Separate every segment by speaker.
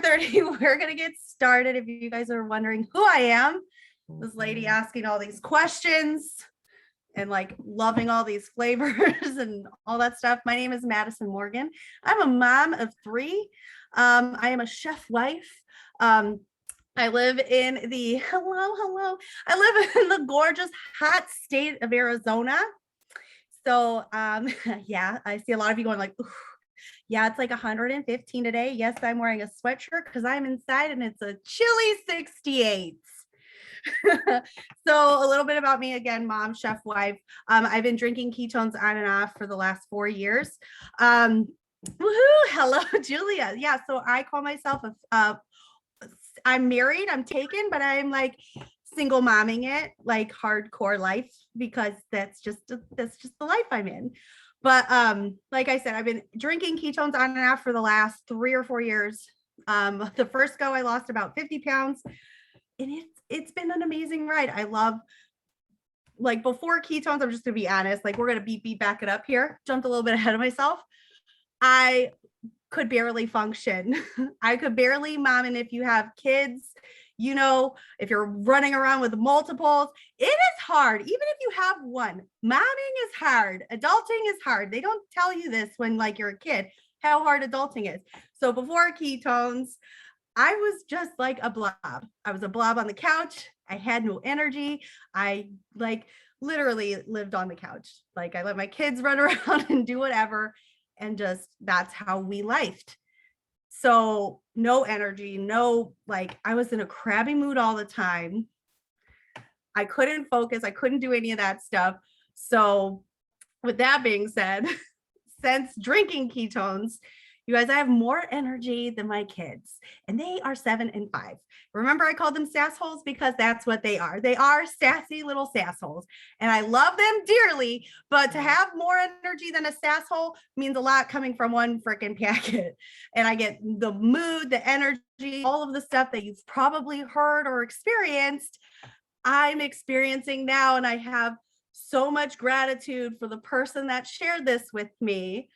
Speaker 1: 9:30. We're going to get started. If you guys are wondering who I am, this lady asking all these questions and like loving all these flavors and all that stuff. My name is Madison Morgan. I'm a mom of 3. I am a chef wife. I live in the I live in the gorgeous hot state of Arizona. So yeah, I see a lot of you going like, yeah, it's like 115 today. Yes, I'm wearing a sweatshirt because I'm inside and it's a chilly 68. So a little bit about me again, mom, chef, wife. I've been drinking ketones on and off for the last 4 years. Woohoo! Hello, Julia. Yeah, so I call myself I'm married, I'm taken, but I'm like single momming it, like hardcore life, because that's just the life I'm in. But like I said, I've been drinking ketones on and off for the last 3 or 4 years. The first go, I lost about 50 pounds, and it's been an amazing ride. I love, like, before ketones, I'm just gonna be honest, like, we're gonna beat back it up here. Jumped a little bit ahead of myself. I could barely function. I could barely mom. And if you have kids, you know, if you're running around with multiples, it is hard. Even if you have one, momming is hard. Adulting is hard. They don't tell you this when like you're a kid, how hard adulting is. So before ketones, I was just like a blob. I was a blob on the couch. I had no energy. I like literally lived on the couch. Like I let my kids run around and do whatever. And just, that's how we lifed. So no energy, no, like I was in a crabby mood all the time. I couldn't focus. I couldn't do any of that stuff. So with that being said, since drinking ketones, you guys, I have more energy than my kids, and they are 7 and 5. Remember, I called them sassholes because that's what they are. They are sassy little sassholes, and I love them dearly. But to have more energy than a sasshole means a lot coming from one freaking packet. And I get the mood, the energy, all of the stuff that you've probably heard or experienced, I'm experiencing now. And I have so much gratitude for the person that shared this with me.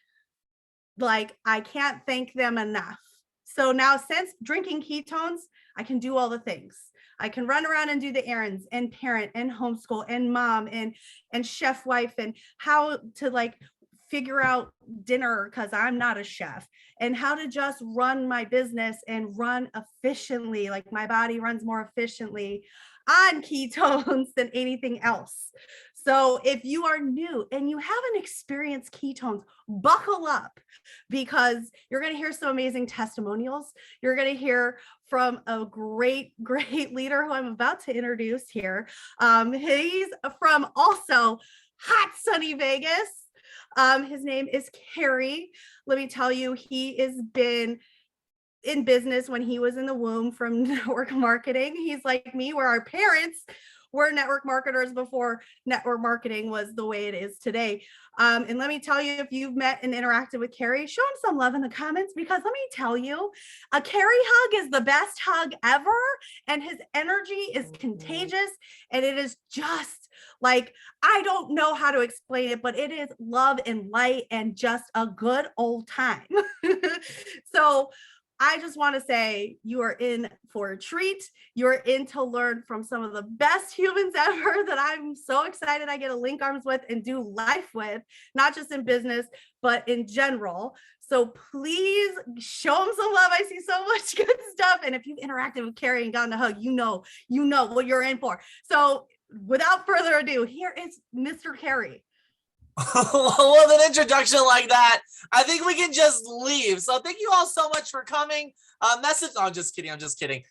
Speaker 1: Like, I can't thank them enough. So now, since drinking ketones, I can do all the things. I can run around and do the errands and parent and homeschool and mom and chef wife, and how to like figure out dinner because I'm not a chef, and how to just run my business and run efficiently. Like my body runs more efficiently on ketones than anything else. So if you are new and you haven't experienced ketones, buckle up, because you're going to hear some amazing testimonials. You're going to hear from a great leader who I'm about to introduce here. He's from also hot, sunny Vegas. His name is Kerry. Let me tell you, he has been in business when he was in the womb from network marketing. He's like me, where our parents were network marketers before network marketing was the way it is today. And let me tell you, if you've met and interacted with Kerry, show him some love in the comments, because let me tell you, a Kerry hug is the best hug ever. And his energy is contagious. And it is just like, I don't know how to explain it, but it is love and light and just a good old time. So I just want to say, you are in for a treat. You're in to learn from some of the best humans ever that I'm so excited I get to link arms with and do life with, not just in business, but in general. So please show him some love. I see so much good stuff. And if you've interacted with Kerry and gotten a hug, you know what you're in for. So without further ado, here is Mr. Kerry.
Speaker 2: With an introduction like that, I think we can just leave. So thank you all so much for coming. I'm just kidding.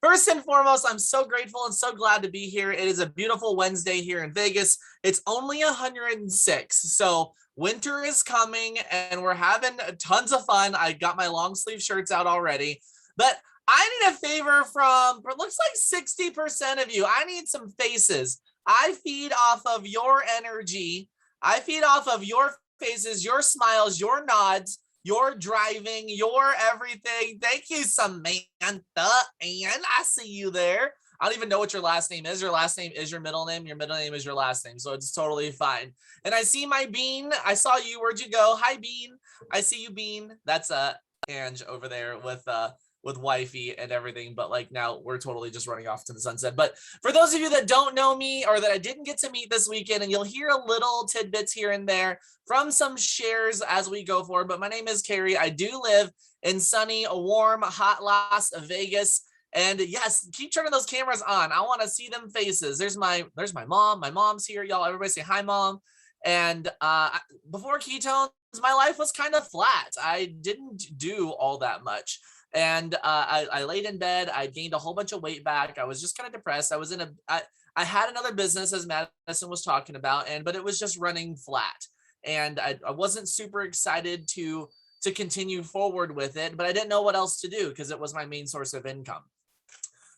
Speaker 2: First and foremost, I'm so grateful and so glad to be here. It is a beautiful Wednesday here in Vegas. It's only 106. So winter is coming and we're having tons of fun. I got my long sleeve shirts out already, but I need a favor from, it looks like 60% of you. I need some faces. I feed off of your energy. I feed off of your faces, your smiles, your nods, your driving, your everything. Thank you, Samantha. And I see you there. I don't even know what your last name is. Your last name is your middle name. Your middle name is your last name. So it's totally fine. And I see my Bean. I saw you. Where'd you go? Hi, Bean. I see you, Bean. That's Ange over there with wifey and everything, but like now we're totally just running off to the sunset. But for those of you that don't know me or that I didn't get to meet this weekend, and you'll hear little tidbits here and there from some shares as we go forward, but my name is Carrie. I do live in sunny, warm, hot Las Vegas. And yes, keep turning those cameras on. I want to see them faces. There's my mom. My mom's here, y'all. Everybody say hi, mom. And before ketones, my life was kind of flat. I didn't do all that much. And I laid in bed. I gained a whole bunch of weight back. I was just kind of depressed. I had another business, as Madison was talking about, but it was just running flat. And I wasn't super excited to continue forward with it, but I didn't know what else to do because it was my main source of income.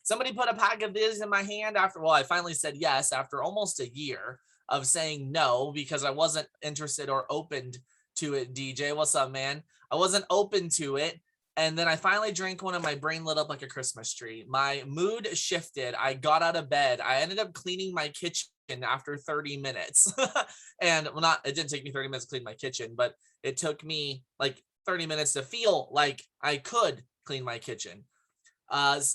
Speaker 2: Somebody put a pack of these in my hand I finally said yes after almost a year of saying no because I wasn't interested or opened to it. DJ, what's up, man? I wasn't open to it. And then I finally drank one and my brain lit up like a Christmas tree. My mood shifted. I got out of bed. I ended up cleaning my kitchen after 30 minutes. And it didn't take me 30 minutes to clean my kitchen, but it took me like 30 minutes to feel like I could clean my kitchen.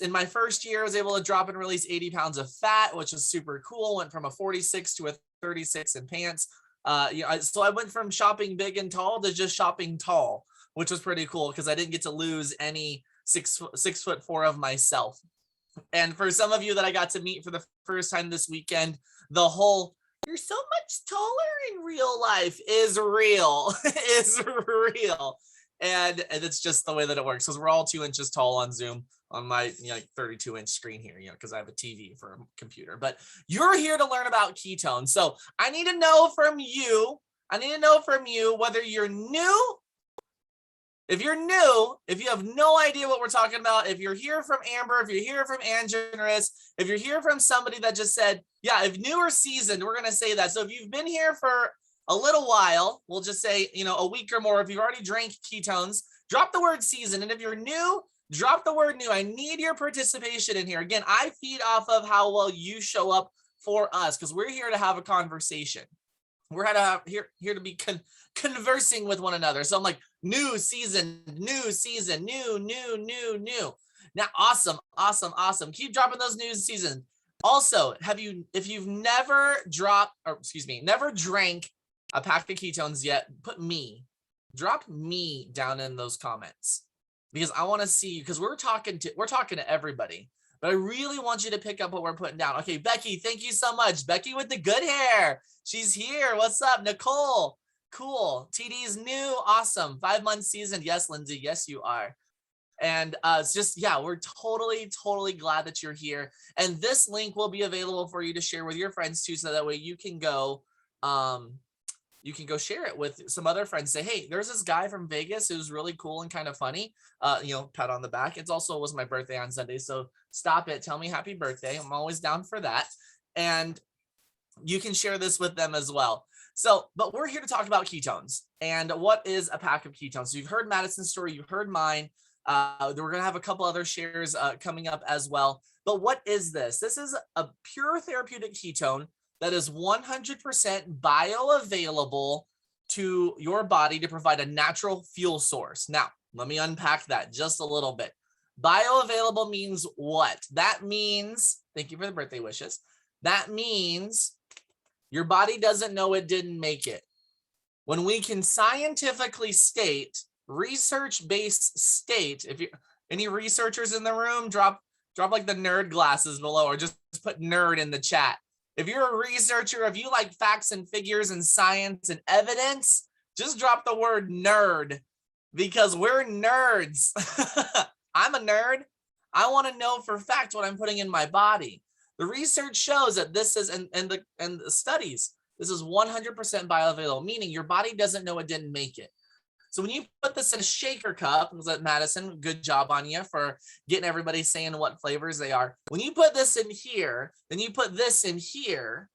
Speaker 2: In my first year, I was able to drop and release 80 pounds of fat, which is super cool. Went from a 46 to a 36 in pants. So I went from shopping big and tall to just shopping tall, which was pretty cool because I didn't get to lose any 6'4" of myself. And for some of you that I got to meet for the first time this weekend, the whole "you're so much taller in real life" is real. Is real. And it's just the way that it works because we're all 2 inches tall on Zoom on my 32-inch screen here, because I have a TV for a computer. But you're here to learn about ketones. So I need to know from you whether you're new. If you're new, if you have no idea what we're talking about, if you're here from Amber, if you're here from Angenerous, if you're here from somebody that just said, yeah, if new or seasoned, we're going to say that. So if you've been here for a little while, we'll just say, a week or more. If you've already drank ketones, drop the word seasoned. And if you're new, drop the word new. I need your participation in here. Again, I feed off of how well you show up for us because we're here to have a conversation. We're here to be conversing with one another. So I'm like, new season, new. Now, awesome. Keep dropping those new seasons. Also, if you've never never drank a pack of ketones yet, drop me down in those comments because I want to see you because we're talking to everybody. But I really want you to pick up what we're putting down. Okay, Becky, thank you so much. Becky with the good hair. She's here. What's up? Nicole, cool. TD's new, awesome. 5 months seasoned. Yes, Lindsay, yes, you are. And it's just, we're totally glad that you're here. And this link will be available for you to share with your friends too, so that way you can go share it with some other friends. Say, hey, there's this guy from Vegas who's really cool and kind of funny. Pat on the back. It also was my birthday on Sunday, so stop it. Tell me happy birthday. I'm always down for that. And you can share this with them as well. So, but we're here to talk about ketones and what is a pack of ketones. So you've heard Madison's story, you've heard mine. We're going to have a couple other shares coming up as well. But what is this? This is a pure therapeutic ketone that is 100% bioavailable to your body to provide a natural fuel source. Now, let me unpack that just a little bit. Bioavailable means what? That means, thank you for the birthday wishes. That means your body doesn't know it didn't make it. When we can scientifically state, research-based state, if you any researchers in the room, drop like the nerd glasses below or just put nerd in the chat. If you're a researcher, if you like facts and figures and science and evidence, just drop the word nerd because we're nerds. I'm a nerd. I want to know for fact what I'm putting in my body. The research shows that this is, and the studies, this is 100% bioavailable, meaning your body doesn't know it didn't make it. So when you put this in a shaker cup, Madison, good job on you for getting everybody saying what flavors they are. When you put this in here, then you put this in here,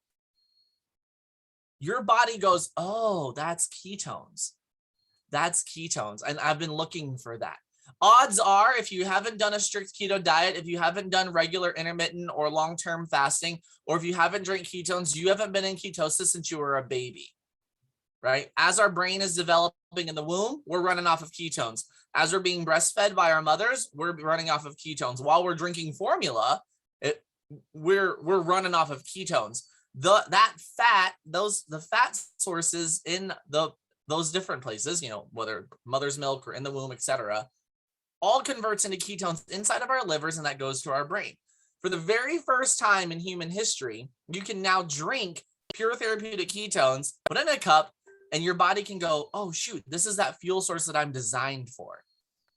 Speaker 2: your body goes, oh, that's ketones. That's ketones. And I've been looking for that. Odds are, if you haven't done a strict keto diet, if you haven't done regular intermittent or long-term fasting, or if you haven't drank ketones, you haven't been in ketosis since you were a baby. right? As our brain is developing in the womb, we're running off of ketones. As we're being breastfed by our mothers, we're running off of ketones. While we're drinking formula, we're running off of ketones. The fat sources in those different places, whether mother's milk or in the womb, etc., all converts into ketones inside of our livers, and that goes to our brain. For the very first time in human history, you can now drink pure therapeutic ketones, put it in a cup, and your body can go, oh shoot, this is that fuel source that I'm designed for.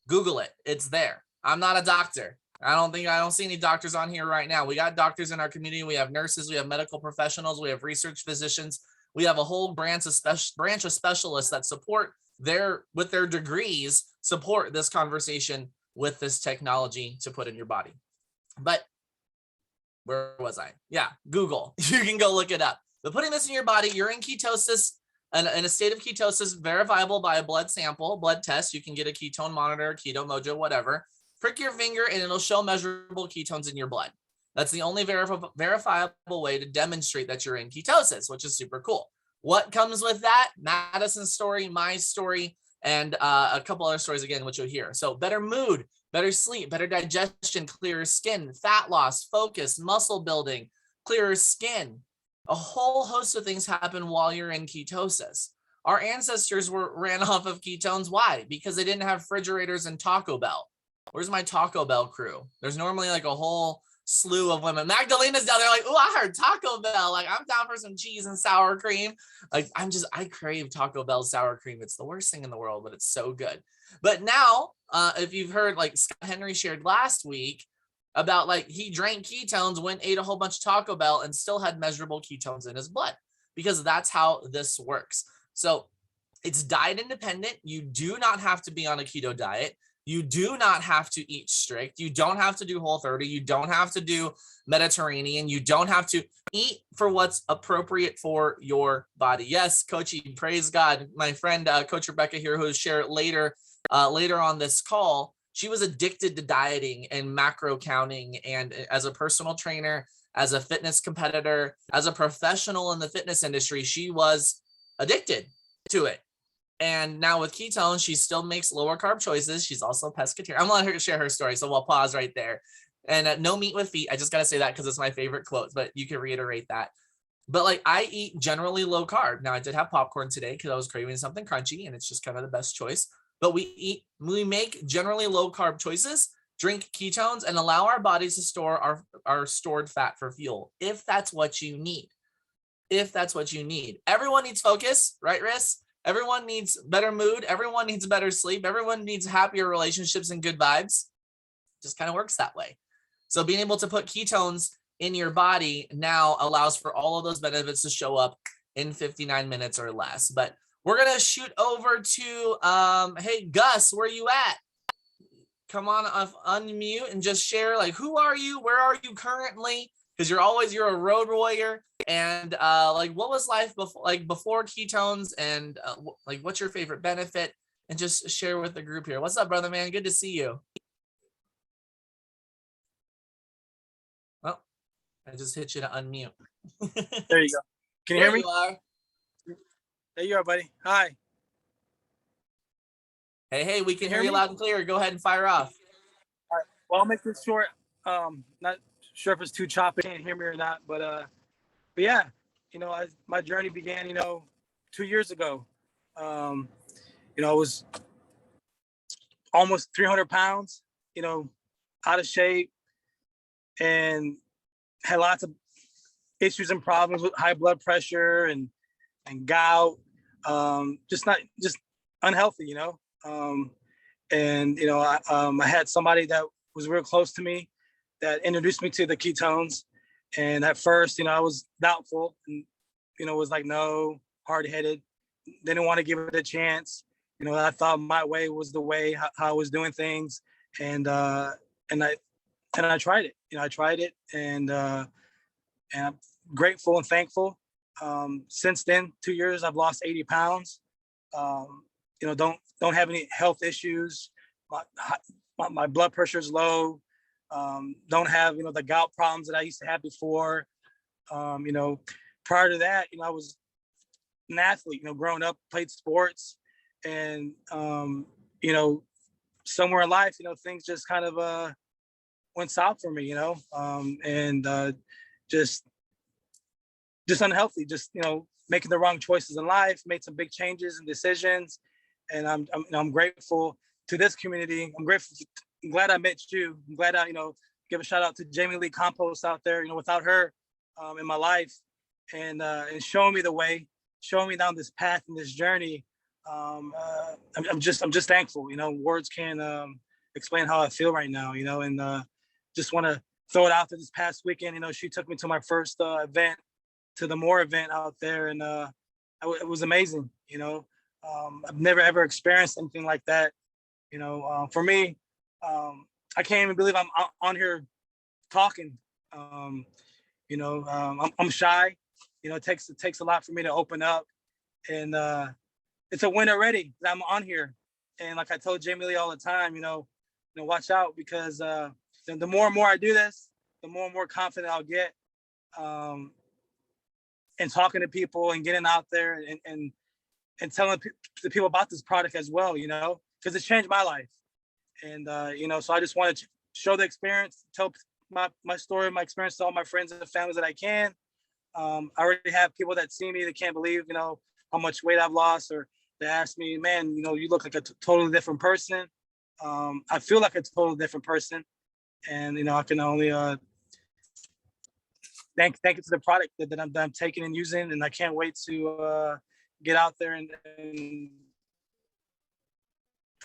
Speaker 2: Google it. It's there. I'm not a doctor. I don't see any doctors on here right now. We got doctors in our community. We have nurses. We have medical professionals. We have research physicians. We have a whole branch of specialists that support with their degrees, support this conversation with this technology to put in your body. But where was I? Yeah, Google. You can go look it up. But putting this in your body, you're in ketosis, and in a state of ketosis, verifiable by a blood sample, blood test. You can get a ketone monitor, Keto Mojo, whatever. Prick your finger and it'll show measurable ketones in your blood. That's the only verifiable way to demonstrate that you're in ketosis, which is super cool. What comes with that? Madison's story, my story, and a couple other stories again, which you'll hear. So better mood, better sleep, better digestion, clearer skin, fat loss, focus, muscle building, clearer skin. A whole host of things happen while you're in ketosis. Our ancestors ran off of ketones. Why? Because they didn't have refrigerators and Taco Bell. Where's my Taco Bell crew? There's normally like a whole slew of women. Magdalena's down there like, oh, I heard Taco Bell. Like, I'm down for some cheese and sour cream. Like, I crave Taco Bell sour cream. It's the worst thing in the world, but it's so good. But now, if you've heard, like Scott Henry shared last week about, like, he drank ketones, ate a whole bunch of Taco Bell, and still had measurable ketones in his blood, because that's how this works. So it's diet independent. You do not have to be on a keto diet. You do not have to eat strict. You don't have to do Whole30. You don't have to do Mediterranean. You don't have to eat for what's appropriate for your body. Yes, Coachy, praise God. My friend, Coach Rebecca here, who will share it later on this call, she was addicted to dieting and macro counting. And as a personal trainer, as a fitness competitor, as a professional in the fitness industry, she was addicted to it. And now with ketones, she still makes lower carb choices. She's also a pescatarian. I'm gonna let her share her story, so we'll pause right there. And no meat with feet. I just gotta say that because it's my favorite quote, but you can reiterate that. But like, I eat generally low carb. Now I did have popcorn today because I was craving something crunchy, and it's just kind of the best choice. But we make generally low carb choices, drink ketones, and allow our bodies to store our stored fat for fuel, if that's what you need. If that's what you need. Everyone needs focus, right, Riss? Everyone needs better mood. Everyone needs better sleep. Everyone needs happier relationships and good vibes. Just kind of works that way. So being able to put ketones in your body now allows for all of those benefits to show up in 59 minutes or less. But we're going to shoot over to, hey, Gus, where you at? Come on, unmute and just share, like, who are you? Where are you currently? Because you're a road warrior. And like, what was life before ketones, and like, what's your favorite benefit? And just share with the group here. What's up, brother, man? Good to see you. Well, I just hit you to unmute.
Speaker 3: There you go. Can you hear me?
Speaker 2: You are.
Speaker 3: There you are, buddy. Hi.
Speaker 2: Hey, we can hear you loud and clear. Go ahead and fire off.
Speaker 3: All right. Well, I'll make this short. Not sure if it's too choppy, can't hear me or not, but yeah, my journey began, 2 years ago. I was almost 300 pounds, out of shape, and had lots of issues and problems with high blood pressure and gout, just unhealthy, I had somebody that was real close to me that introduced me to the ketones. And at first, I was doubtful and, was like, no, hard-headed, didn't want to give it a chance. I thought my way was the way, how I was doing things. And I tried it, I tried it, and I'm grateful and thankful. Since then, 2 years, I've lost 80 pounds. Don't have any health issues. My blood pressure is low. Don't have, the gout problems that I used to have before. Prior to that, I was an athlete, you know, growing up, played sports, and you know, somewhere in life, you know, things just kind of went south for me, you know, and just unhealthy, just, you know, making the wrong choices in life, made some big changes and decisions, and I'm grateful to this community. I'm glad I met you. I'm glad I, you know, give a shout out to Jamie Lee Compost out there. You know, without her in my life and showing me the way, showing me down this path and this journey, I'm just thankful. You know, words can't explain how I feel right now. You know, and just want to throw it out there. This past weekend, you know, she took me to my first event, to the More event out there, and it was amazing. You know, I've never ever experienced anything like that. You know, for me, I can't even believe I'm on here talking. You know, I'm shy. You know, it takes a lot for me to open up, and it's a win already that I'm on here. And like I told Jamie Lee all the time, you know, watch out, because the more and more I do this, the more and more confident I'll get. And talking to people and getting out there and telling the people about this product as well, you know, because it's changed my life. And, you know, so I just want to show the experience, tell my story, my experience to all my friends and families that I can. I already have people that see me that can't believe, you know, how much weight I've lost, or they ask me, man, you know, you look like a totally different person. I feel like a totally different person. And, you know, I can only thank you to the product that I'm taking and using, and I can't wait to get out there and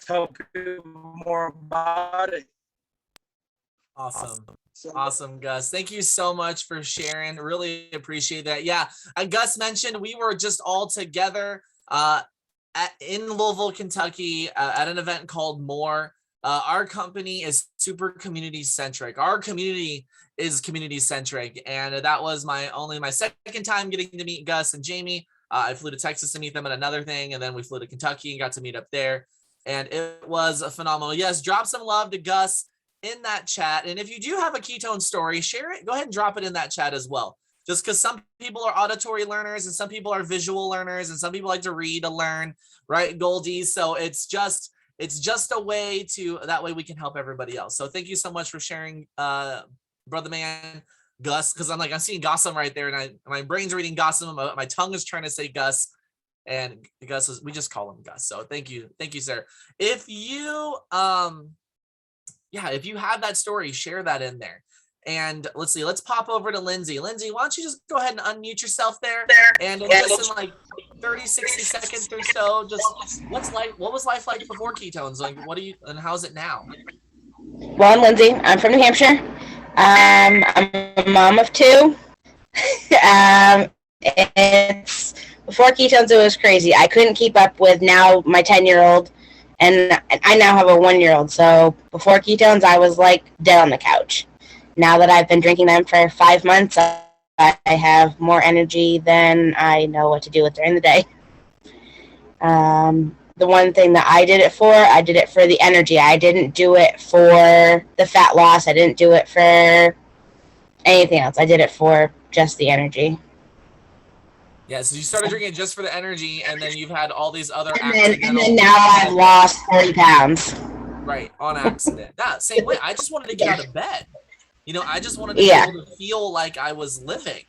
Speaker 3: tell people more about it.
Speaker 2: Awesome, Gus. Thank you so much for sharing. Really appreciate that. Yeah, Gus mentioned we were just all together in Louisville, Kentucky, at an event called More. Our company is super community centric. Our community is community centric, and that was my second time getting to meet Gus and Jamie. I flew to Texas to meet them at another thing, and then we flew to Kentucky and got to meet up there, and it was phenomenal. Yes, drop some love to Gus in that chat, and if you do have a ketone story, share it. Go ahead and drop it in that chat as well. Just because some people are auditory learners and some people are visual learners and some people like to read to learn, right, Goldie? So it's just a way to, that way we can help everybody else. So thank you so much for sharing, brother man, Gus, because I'm seeing Gossam right there, and my brain's reading Gossam, my tongue is trying to say Gus, and Gus is, we just call him Gus. So thank you, sir. If you if you have that story, share that in there. And let's see, let's pop over to Lindsay. Lindsay, why don't you just go ahead and unmute yourself there, and just in like 30, 60 seconds or so, just what was life like before ketones? Like, and how's it now?
Speaker 4: Well, I'm Lindsay. I'm from New Hampshire. I'm a mom of two. It's before ketones, it was crazy. I couldn't keep up with now my 10-year-old, and I now have a 1-year-old. So before ketones, I was like dead on the couch. Now that I've been drinking them for 5 months, I have more energy than I know what to do with during the day. The one thing that I did it for the energy. I didn't do it for the fat loss. I didn't do it for anything else. I did it for just the energy.
Speaker 2: Yeah, so you started drinking just for the energy, and then you've had all these other
Speaker 4: and then now I've lost 30 pounds.
Speaker 2: Right, on accident. Yeah, same way. I just wanted to get out of bed. You know, I just wanted to be able to feel like I was living.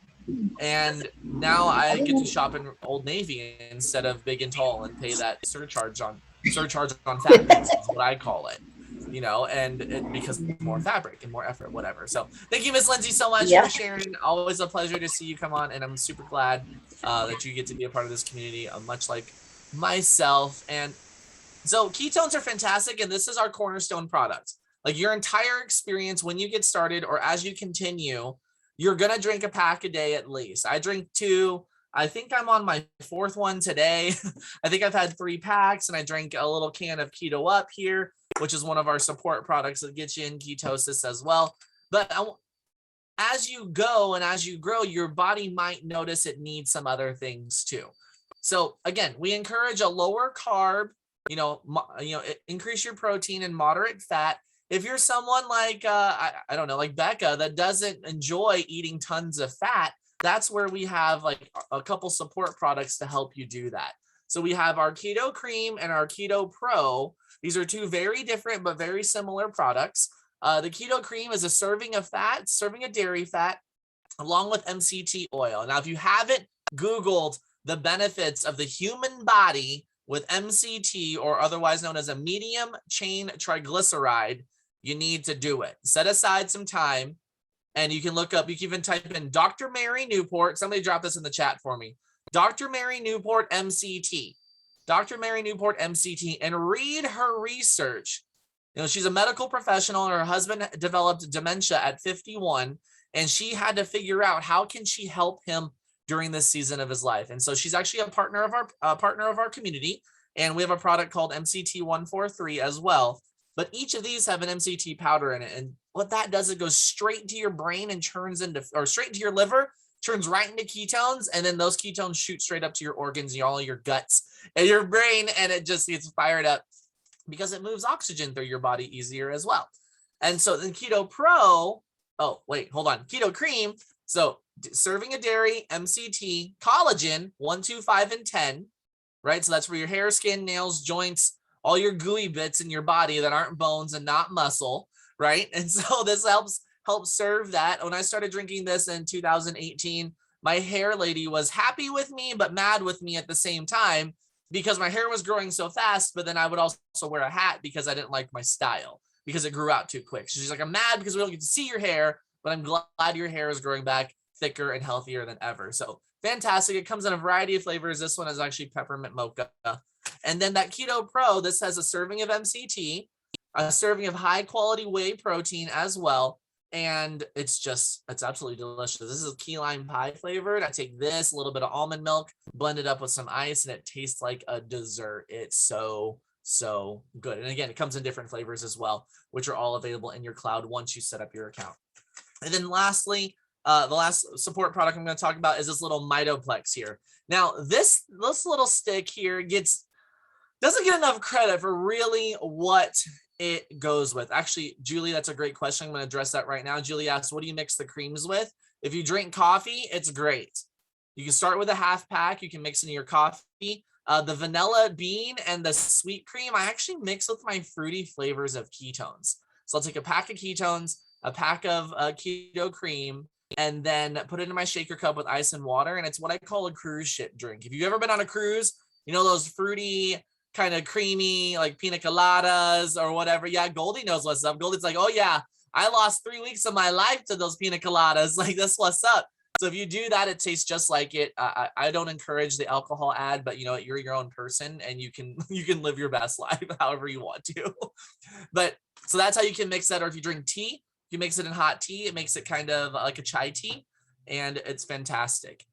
Speaker 2: And now I get to shop in Old Navy instead of Big and Tall and pay that surcharge on fat is what I call it. You know, and because more fabric and more effort, whatever. So thank you, Miss Lindsay, so much for sharing. Always a pleasure to see you come on, and I'm super glad that you get to be a part of this community, much like myself. And so ketones are fantastic, and this is our cornerstone product. Like your entire experience when you get started or as you continue, you're going to drink a pack a day at least. I drink 2. I think I'm on my 4th one today. I think I've had 3 packs, and I drank a little can of Keto Up here, which is one of our support products that gets you in ketosis as well. But as you go and as you grow, your body might notice it needs some other things too. So again, we encourage a lower carb, increase your protein and moderate fat. If you're someone like, I don't know, like Becca that doesn't enjoy eating tons of fat, that's where we have like a couple support products to help you do that. So we have our Keto Cream and our Keto Pro. These are two very different but very similar products. The Keto Cream is a serving of fat, serving of dairy fat, along with MCT oil. Now, if you haven't Googled the benefits of the human body with MCT, or otherwise known as a medium chain triglyceride, you need to do it. Set aside some time, and you can look up, you can even type in Dr. Mary Newport. Somebody drop this in the chat for me. Dr. Mary Newport MCT. Dr. Mary Newport MCT, and read her research. You know, she's a medical professional, and her husband developed dementia at 51, and she had to figure out how can she help him during this season of his life. And so she's actually a partner of our community, and we have a product called MCT 143 as well. But each of these have an MCT powder in it, and what that does, it goes straight to your brain and turns into, or straight to your liver, turns right into ketones, and then those ketones shoot straight up to your organs and all your guts and your brain, and it just gets fired up because it moves oxygen through your body easier as well. And so the Keto Pro, oh wait, hold on, Keto Cream. So serving of dairy, MCT, collagen, 1, 2, 5, and 10, right? So that's for your hair, skin, nails, joints, all your gooey bits in your body that aren't bones and not muscle, right? And so this helps serve that. When I started drinking this in 2018, my hair lady was happy with me, but mad with me at the same time because my hair was growing so fast, but then I would also wear a hat because I didn't like my style because it grew out too quick. So she's like, I'm mad because we don't get to see your hair, but I'm glad your hair is growing back thicker and healthier than ever. So fantastic. It comes in a variety of flavors. This one is actually peppermint mocha. And then that Keto Pro, this has a serving of MCT, a serving of high quality whey protein as well. And it's absolutely delicious. This is a key lime pie flavored. I take this, a little bit of almond milk, blend it up with some ice, and it tastes like a dessert. It's so good. And again, it comes in different flavors as well, which are all available in your cloud once you set up your account. And then lastly, the last support product I'm going to talk about is this little Mitoplex here. Now, this little stick here doesn't get enough credit for really what it goes with. Actually, Julie, that's a great question. I'm going to address that right now. Julie asked, what do you mix the creams with? If you drink coffee, it's great. You can start with a half pack. You can mix into your coffee. The vanilla bean and the sweet cream, I actually mix with my fruity flavors of ketones. So I'll take a pack of ketones, a pack of Keto Cream, and then put it in my shaker cup with ice and water. And it's what I call a cruise ship drink. If you've ever been on a cruise, you know those fruity, kind of creamy, like pina coladas or whatever. Yeah, Goldie knows what's up. Goldie's like, oh yeah, I lost 3 weeks of my life to those pina coladas. Like, that's what's up. So if you do that, it tastes just like it. I don't encourage the alcohol ad, but you know, you're your own person and you can live your best life however you want to. But so that's how you can mix that. Or if you drink tea, you mix it in hot tea. It makes it kind of like a chai tea, and it's fantastic.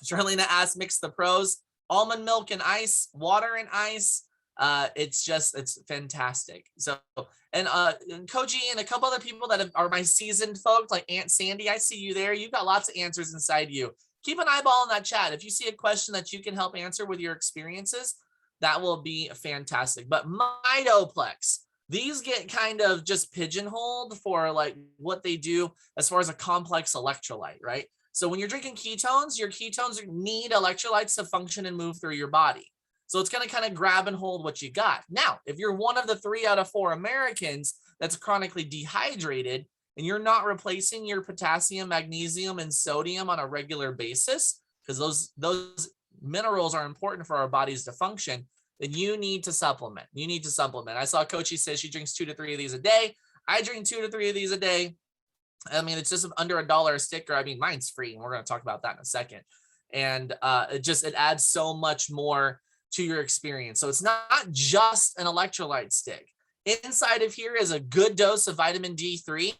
Speaker 2: Charlene asked, mix the pros: almond milk and ice, water and ice. It's fantastic. So, and Koji and a couple other people that are my seasoned folks, like Aunt Sandy, I see you there. You've got lots of answers inside you. Keep an eyeball on that chat. If you see a question that you can help answer with your experiences, that will be fantastic. But Mitoplex, these get kind of just pigeonholed for like what they do as far as a complex electrolyte, right? So when you're drinking ketones, your ketones need electrolytes to function and move through your body. So it's going to kind of grab and hold what you got. Now, if you're one of the 3 out of 4 Americans that's chronically dehydrated and you're not replacing your potassium, magnesium, and sodium on a regular basis, because those minerals are important for our bodies to function, then you need to supplement. I saw Kochi say she drinks 2 to 3 of these a day. I drink 2 to 3 of these a day. I mean, it's just under $1 a sticker. I mean, mine's free, and we're going to talk about that in a second. And it adds so much more to your experience. So it's not just an electrolyte stick. Inside of here is a good dose of vitamin D3.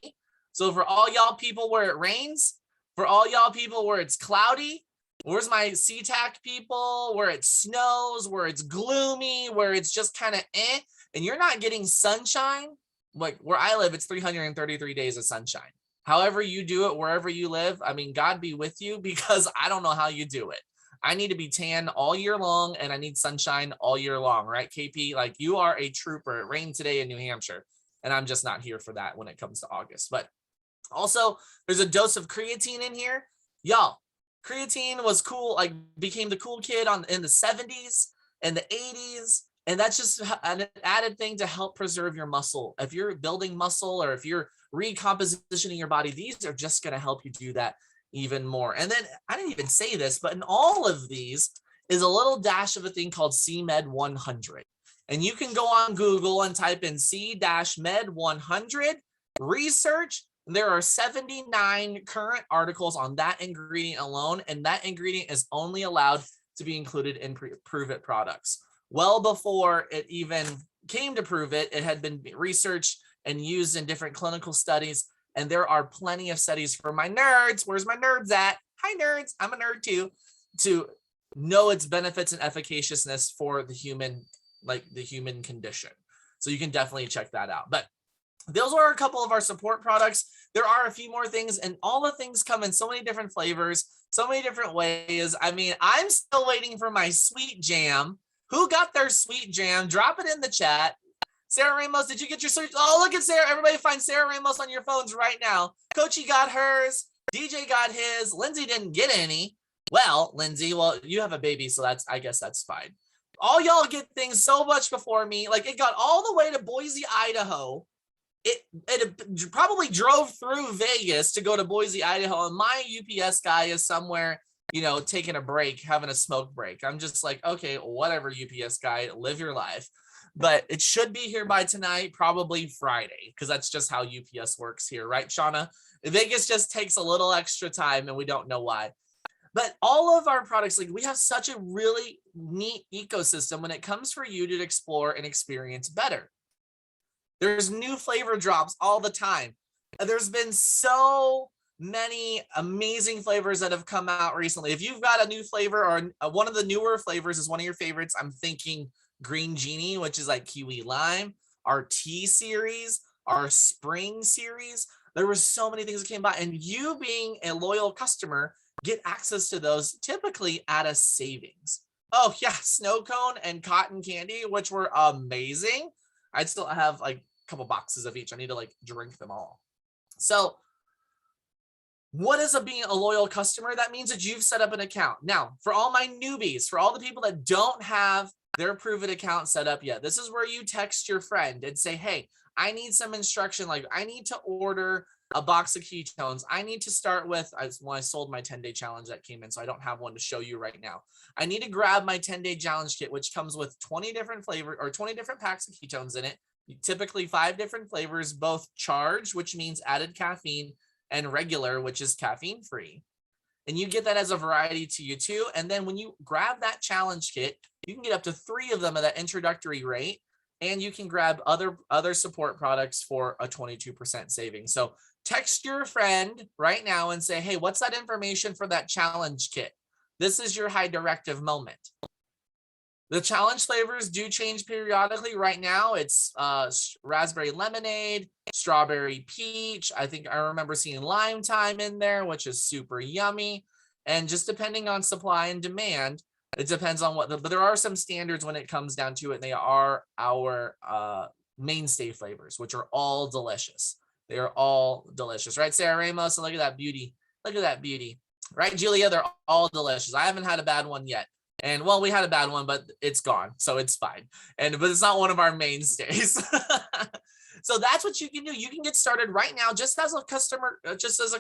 Speaker 2: So for all y'all people where it rains, for all y'all people where it's cloudy, where's my SeaTac people, where it snows, where it's gloomy, where it's just kind of and you're not getting sunshine, like where I live, it's 333 days of sunshine. However you do it, wherever you live, I mean, God be with you, because I don't know how you do it. I need to be tan all year long, and I need sunshine all year long, right, KP? Like, you are a trooper. It rained today in New Hampshire, and I'm just not here for that when it comes to August. But also, there's a dose of creatine in here. Y'all, Creatine was cool, like became the cool kid in the 70s and the 80s. And that's just an added thing to help preserve your muscle. If you're building muscle or if you're recompositioning your body, these are just going to help you do that even more. And then I didn't even say this, but in all of these is a little dash of a thing called CMed 100. And you can go on Google and type in C-Med 100 research. There are 79 current articles on that ingredient alone, and that ingredient is only allowed to be included in Pruvit products. Well before it even came to Pruvit, it had been researched and used in different clinical studies, and there are plenty of studies for my nerds. Where's my nerds at? Hi, nerds. I'm a nerd too. To know its benefits and efficaciousness for the human, like the human condition. So you can definitely check that out. But those are a couple of our support products. There are a few more things, and all the things come in so many different flavors, so many different ways. I mean, I'm still waiting for my sweet jam. Who got their sweet jam? Drop it in the chat. Sarah Ramos, did you get your sweet? Oh, look at Sarah. Everybody find Sarah Ramos on your phones right now. Coachy got hers. DJ got his. Lindsay didn't get any. Well, Lindsay, well, you have a baby, so I guess that's fine. All y'all get things so much before me. Like, it got all the way to Boise, Idaho. It probably drove through Vegas to go to Boise, Idaho, and my UPS guy is somewhere, you know, taking a break, having a smoke break. I'm just like, okay, whatever, UPS guy, live your life. But it should be here by tonight, probably Friday, because that's just how UPS works here, right, Shauna? Vegas just takes a little extra time, and we don't know why. But all of our products, like, we have such a really neat ecosystem when it comes for you to explore and experience better. There's new flavor drops all the time. There's been so many amazing flavors that have come out recently. If you've got a new flavor or one of the newer flavors is one of your favorites, I'm thinking Green Genie, which is like kiwi lime, our tea series, our spring series. There were so many things that came by, and you being a loyal customer get access to those typically at a savings. Oh yeah, snow cone and cotton candy, which were amazing. I'd still have like a couple boxes of each. I need to like drink them all. So what is being a loyal customer? That means that you've set up an account. Now, for all my newbies, for all the people that don't have their Pruvit account set up yet, this is where you text your friend and say, hey, I need some instruction. Like, I need to order a box of ketones. I need to start with, when I sold my 10-day challenge that came in, so I don't have one to show you right now. I need to grab my 10-day challenge kit, which comes with 20 different flavors or 20 different packs of ketones in it. Typically 5 different flavors, both charged, which means added caffeine, and regular, which is caffeine free. And you get that as a variety to you too. And then when you grab that challenge kit, you can get up to 3 of them at that introductory rate. And you can grab other support products for a 22% savings. So text your friend right now and say, hey, what's that information for that challenge kit? This is your high directive moment. The challenge flavors do change periodically. Right now, it's raspberry lemonade, strawberry peach. I think I remember seeing lime thyme in there, which is super yummy. And just depending on supply and demand, it depends on but there are some standards when it comes down to it. And they are our mainstay flavors, which are all delicious. They are all delicious, right, Sarah Ramos? And look at that beauty. Look at that beauty, right, Julia? They're all delicious. I haven't had a bad one yet. And well, we had a bad one, but it's gone, so it's fine. But it's not one of our mainstays. So that's what you can do. You can get started right now, just as a customer, just as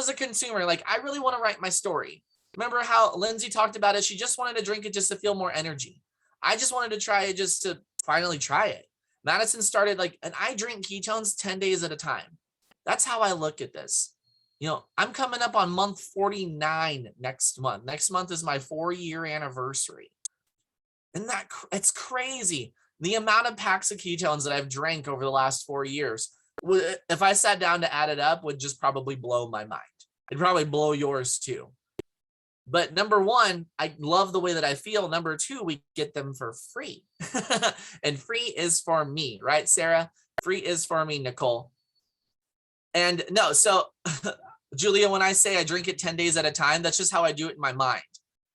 Speaker 2: a consumer. Like, I really want to write my story. Remember how Lindsay talked about it? She just wanted to drink it just to feel more energy. I just wanted to try it just to finally try it. Madison started and I drink ketones 10 days at a time. That's how I look at this. You know, I'm coming up on month 49 next month. Next month is my 4-year anniversary. And it's crazy. The amount of packs of ketones that I've drank over the last 4 years, if I sat down to add it up, would just probably blow my mind. It'd probably blow yours too. But number one, I love the way that I feel. Number two, we get them for free. And free is for me, right, Sarah? Free is for me, Nicole. And no, so Julia, when I say I drink it 10 days at a time, that's just how I do it in my mind.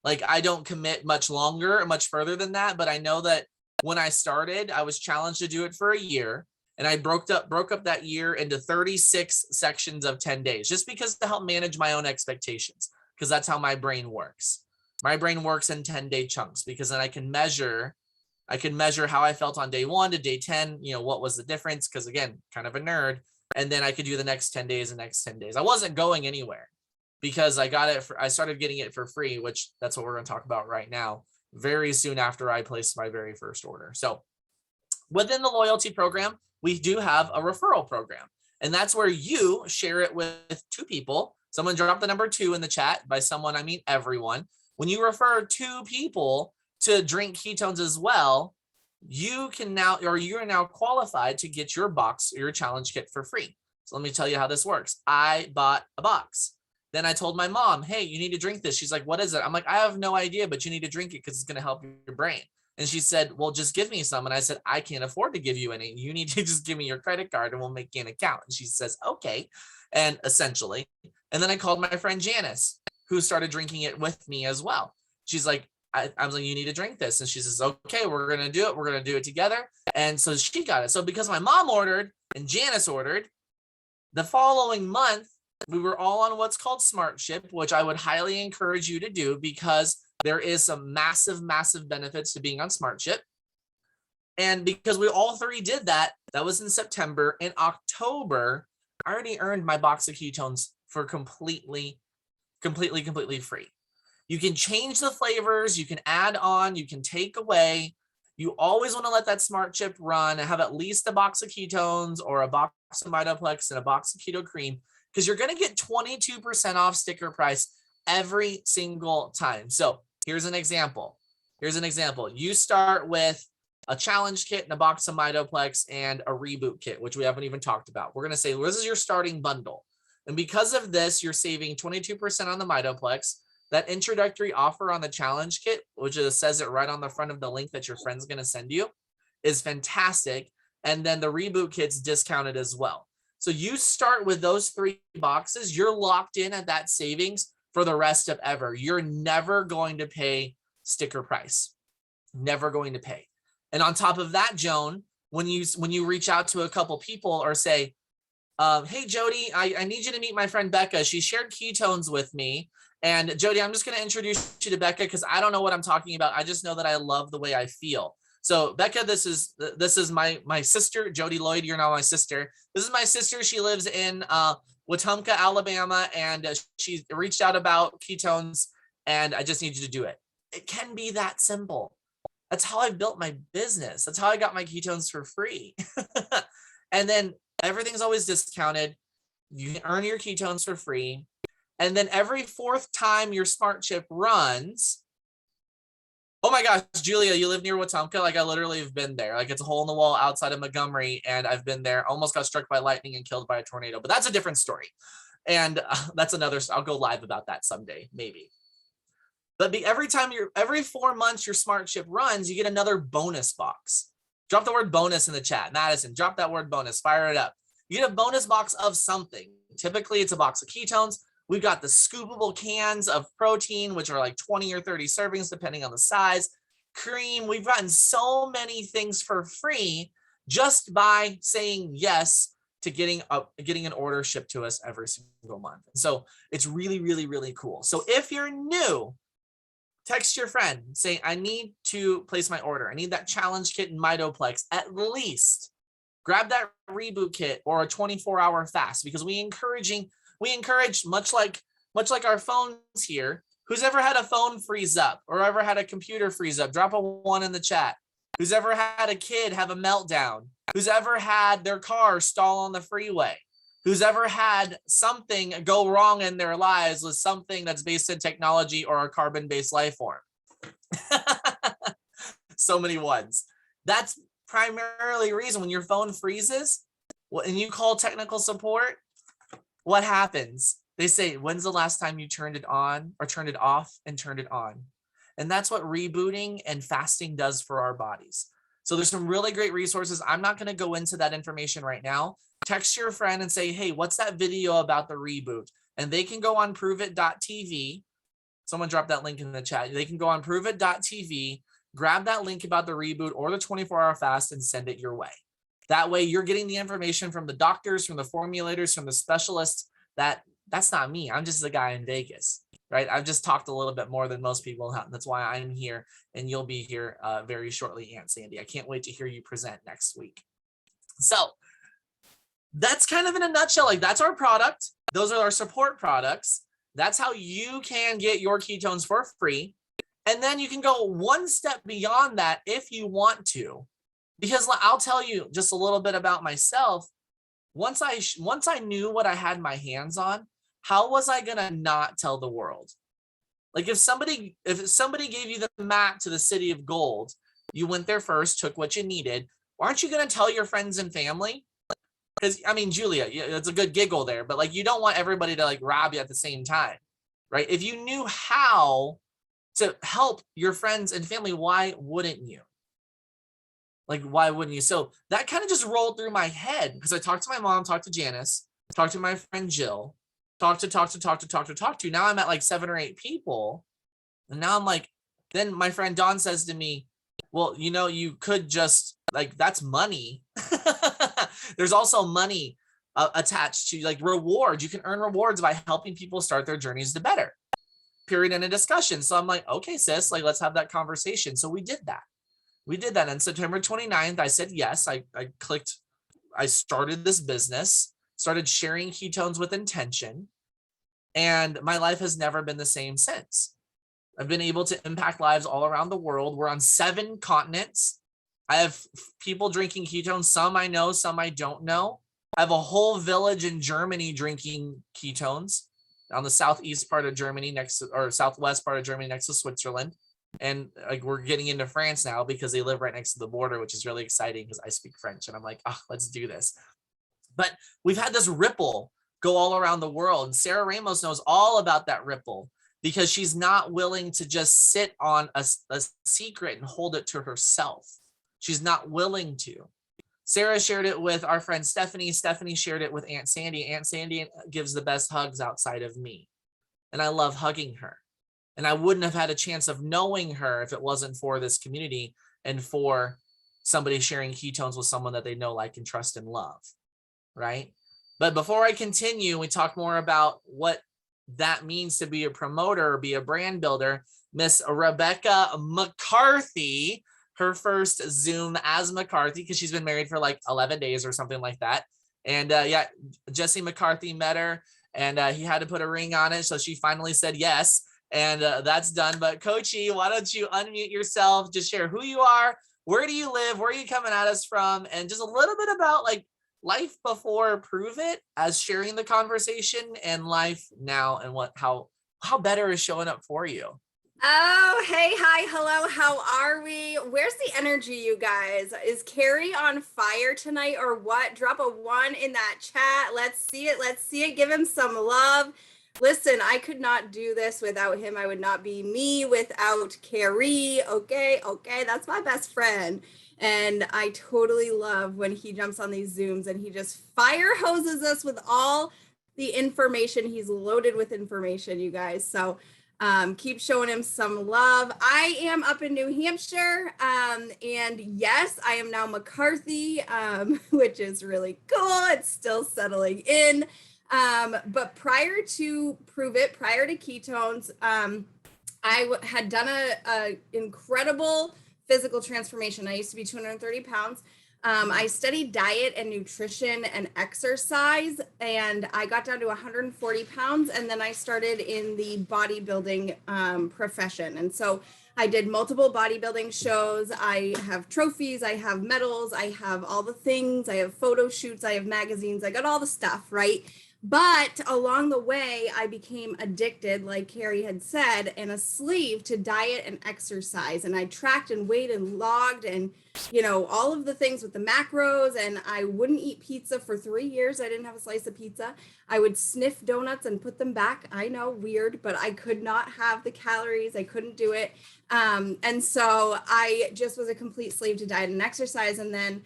Speaker 2: Like, I don't commit much longer or much further than that. But I know that when I started, I was challenged to do it for a year. And I broke up that year into 36 sections of 10 days, just because to help manage my own expectations. because that's how my brain works. My brain works in 10-day chunks because then I can measure how I felt on day 1 to day 10, what was the difference? Because again, kind of a nerd. And then I could do the next 10 days, the next 10 days. I wasn't going anywhere because I started getting it for free, which that's what we're going to talk about right now, very soon after I placed my very first order. So within the loyalty program, we do have a referral program, and that's where you share it with 2 people. Someone drop the number 2 in the chat. By someone, I mean everyone. When you refer 2 people to drink ketones as well, you're now qualified to get your box, your challenge kit for free. So let me tell you how this works. I bought a box. Then I told my mom, hey, you need to drink this. She's like, what is it? I'm like, I have no idea, but you need to drink it because it's going to help your brain. And she said, well, just give me some. And I said, I can't afford to give you any. You need to just give me your credit card and we'll make you an account. And she says, okay. And essentially, and then I called my friend Janice, who started drinking it with me as well. She's like, I was like, you need to drink this. And she says, okay, we're going to do it. We're going to do it together. And so she got it. So because my mom ordered and Janice ordered, the following month, we were all on what's called Smart Ship, which I would highly encourage you to do because there is some massive, massive benefits to being on Smart Ship. And because we all 3 did that, that was in September. In October, I already earned my box of ketones for completely free. You can change the flavors, you can add on, you can take away. You always want to let that Smart Chip run and have at least a box of ketones or a box of Mitoplex and a box of Keto Cream, because you're going to get 22% off sticker price every single time. So here's an example. You start with a challenge kit and a box of Mitoplex and a reboot kit, which we haven't even talked about. We're going to say, well, this is your starting bundle. And because of this, you're saving 22% on the Mitoplex. That introductory offer on the challenge kit, which says it right on the front of the link that your friend's going to send you, is fantastic. And then the reboot kit's discounted as well. So you start with those 3 boxes, you're locked in at that savings for the rest of ever. You're never going to pay sticker price. Never going to pay. And on top of that, Joan, when you reach out to a couple people or say, hey, Jody, I need you to meet my friend Becca. She shared ketones with me. And Jody, I'm just going to introduce you to Becca because I don't know what I'm talking about. I just know that I love the way I feel. So Becca, this is my sister, Jody Lloyd. You're now my sister. This is my sister. She lives in Wetumpka, Alabama, and she reached out about ketones, and I just need you to do it. It can be that simple. That's how I built my business. That's how I got my ketones for free. And then everything's always discounted. You can earn your ketones for free. And then every 4th time your Smart Chip runs, oh my gosh, Julia, you live near Wetumpka? Like I literally have been there. Like it's a hole in the wall outside of Montgomery, and I've been there, almost got struck by lightning and killed by a tornado, but that's a different story. And that's another, I'll go live about that someday, maybe. But every 4 months your Smart Chip runs, you get another bonus box. Drop the word bonus in the chat. Madison, drop that word bonus, fire it up. You get a bonus box of something. Typically it's a box of ketones. We've got the scoopable cans of protein, which are like 20 or 30 servings, depending on the size. Cream. We've gotten so many things for free just by saying yes to getting an order shipped to us every single month. So it's really, really, really cool. So if you're new, text your friend, say, I need to place my order. I need that challenge kit in Mitoplex at least. Grab that reboot kit or a 24-hour fast, because we encourage, much like our phones here, who's ever had a phone freeze up or ever had a computer freeze up, drop a 1 in the chat. Who's ever had a kid have a meltdown? Who's ever had their car stall on the freeway? Who's ever had something go wrong in their lives with something that's based in technology or a carbon-based life form? So many ones. That's primarily reason when your phone freezes and you call technical support, what happens? They say, when's the last time you turned it on or turned it off and turned it on? And that's what rebooting and fasting does for our bodies. So there's some really great resources. I'm not going to go into that information right now. Text your friend and say, hey, what's that video about the reboot? And they can go on pruvit.tv. Someone dropped that link in the chat. They can go on pruvit.tv, grab that link about the reboot or the 24-hour fast and send it your way. That way you're getting the information from the doctors, from the formulators, from the specialists. That's not me. I'm just a guy in Vegas. right? I've just talked a little bit more than most people. That's why I'm here, and you'll be here very shortly, Aunt Sandy. I can't wait to hear you present next week. So that's kind of in a nutshell, like that's our product. Those are our support products. That's how you can get your ketones for free. And then you can go one step beyond that if you want to, because I'll tell you just a little bit about myself. Once I knew what I had my hands on, how was I gonna not tell the world? Like if somebody gave you the map to the city of gold, you went there first, took what you needed. Aren't you gonna tell your friends and family? Because I mean, Julia, it's a good giggle there, but like you don't want everybody to like rob you at the same time, right? If you knew how to help your friends and family, why wouldn't you? Like, why wouldn't you? So that kind of just rolled through my head because I talked to my mom, talked to Janice, talked to my friend Jill, talked to. Now I'm at like 7 or 8 people. And now I'm like, then my friend Dawn says to me, well, you know, you could just like, that's money. There's also money attached to like rewards. You can earn rewards by helping people start their journeys to better. Period. In a discussion. So I'm like, okay, sis, like, let's have that conversation. So we did that. On September 29th. I said yes. I started this business, started sharing ketones with intention, and my life has never been the same since. I've been able to impact lives all around the world. We're on 7 continents. I have people drinking ketones. Some I know, some I don't know. I have a whole village in Germany drinking ketones on the southeast part of Germany southwest part of Germany next to Switzerland. And like we're getting into France now because they live right next to the border, which is really exciting because I speak French and I'm like, oh, let's do this. But we've had this ripple go all around the world. And Sarah Ramos knows all about that ripple because she's not willing to just sit on a secret and hold it to herself. She's not willing to. Sarah shared it with our friend Stephanie. Stephanie shared it with Aunt Sandy. Aunt Sandy gives the best hugs outside of me. And I love hugging her. And I wouldn't have had a chance of knowing her if it wasn't for this community and for somebody sharing ketones with someone that they know, like, and trust and love, right? But before I continue, we talk more about what that means to be a promoter or be a brand builder. Miss Rebecca McCarthy, her first Zoom as McCarthy, because she's been married for like 11 days or something like that. And yeah, Jesse McCarthy met her and he had to put a ring on it. So she finally said yes. And that's done. But Coachy, why don't you unmute yourself, just share who you are, where do you live, where are you coming at us from, and just a little bit about like life before Pruvit as sharing the conversation and life now and how better is showing up for you.
Speaker 5: Oh, hey, hi, hello, how are we? Where's the energy, you guys? Is Carrie on fire tonight or what? Drop a 1 in that chat. Let's see it. Give him some love. Listen, I could not do this without him. I would not be me without Carrie. Okay, that's my best friend. And I totally love when he jumps on these Zooms and he just fire hoses us with all the information. He's loaded with information, you guys. So keep showing him some love. I am up in New Hampshire. And yes, I am now McCarthy, which is really cool. It's still settling in. But prior to Pruvit, prior to ketones, I had done a incredible physical transformation. I used to be 230 pounds. I studied diet and nutrition and exercise, and I got down to 140 pounds. And then I started in the bodybuilding profession. And so I did multiple bodybuilding shows. I have trophies, I have medals, I have all the things, I have photo shoots, I have magazines, I got all the stuff, right? But along the way, I became addicted, like Carrie had said, and a slave to diet and exercise. And I tracked and weighed and logged and, you know, all of the things with the macros. And I wouldn't eat pizza for 3 years. I didn't have a slice of pizza. I would sniff donuts and put them back. I know, weird, but I could not have the calories. I couldn't do it. And so I just was a complete slave to diet and exercise. And then,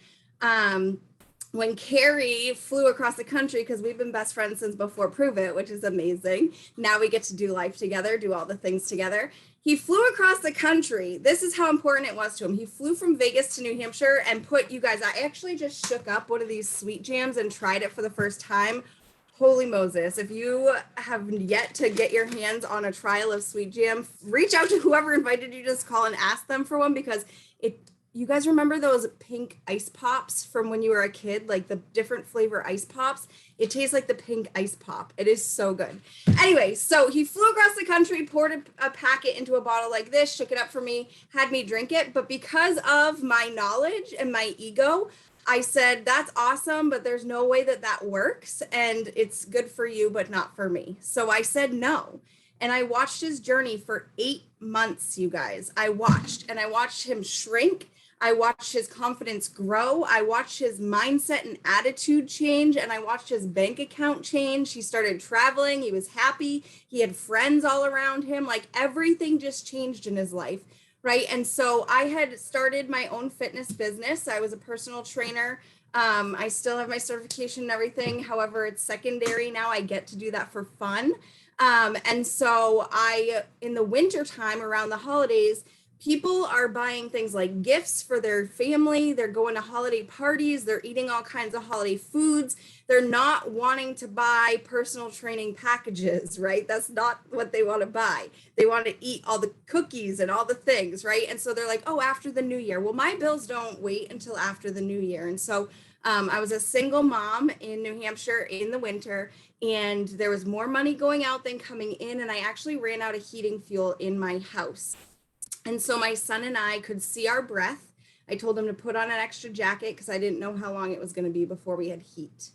Speaker 5: when Carrie flew across the country, because we've been best friends since before Pruvit, which is amazing. Now we get to do life together, do all the things together. He flew across the country. This is how important it was to him. He flew from Vegas to New Hampshire and put, you guys, I actually just shook up one of these sweet jams and tried it for the first time. holy Moses, if you have yet to get your hands on a trial of Sweet Jam, reach out to whoever invited you to this call and ask them for one, because you guys remember those pink ice pops from when you were a kid, like the different flavor ice pops? It tastes like the pink ice pop. It is so good. Anyway, so he flew across the country, poured a packet into a bottle like this, shook it up for me, had me drink it. But because of my knowledge and my ego, I said, that's awesome, but there's no way that that works. And it's good for you, but not for me. So I said no. And I watched his journey for 8 months, you guys. I watched him shrink. I watched his confidence grow. I watched his mindset and attitude change, and I watched his bank account change. He started traveling. He was happy. He had friends all around him. Like, everything just changed in his life, right? And so I had started my own fitness business. I was a personal trainer. I still have my certification and everything. However, it's secondary now. I get to do that for fun. And so in the winter time around the holidays, people are buying things like gifts for their family. They're going to holiday parties. They're eating all kinds of holiday foods. They're not wanting to buy personal training packages, right? That's not what they want to buy. They want to eat all the cookies and all the things, right? And so they're like, oh, after the new year. Well, my bills don't wait until after the new year. And so I was a single mom in New Hampshire in the winter, and there was more money going out than coming in. And I actually ran out of heating fuel in my house. And so my son and I could see our breath. I told him to put on an extra jacket because I didn't know how long it was going to be before we had heat.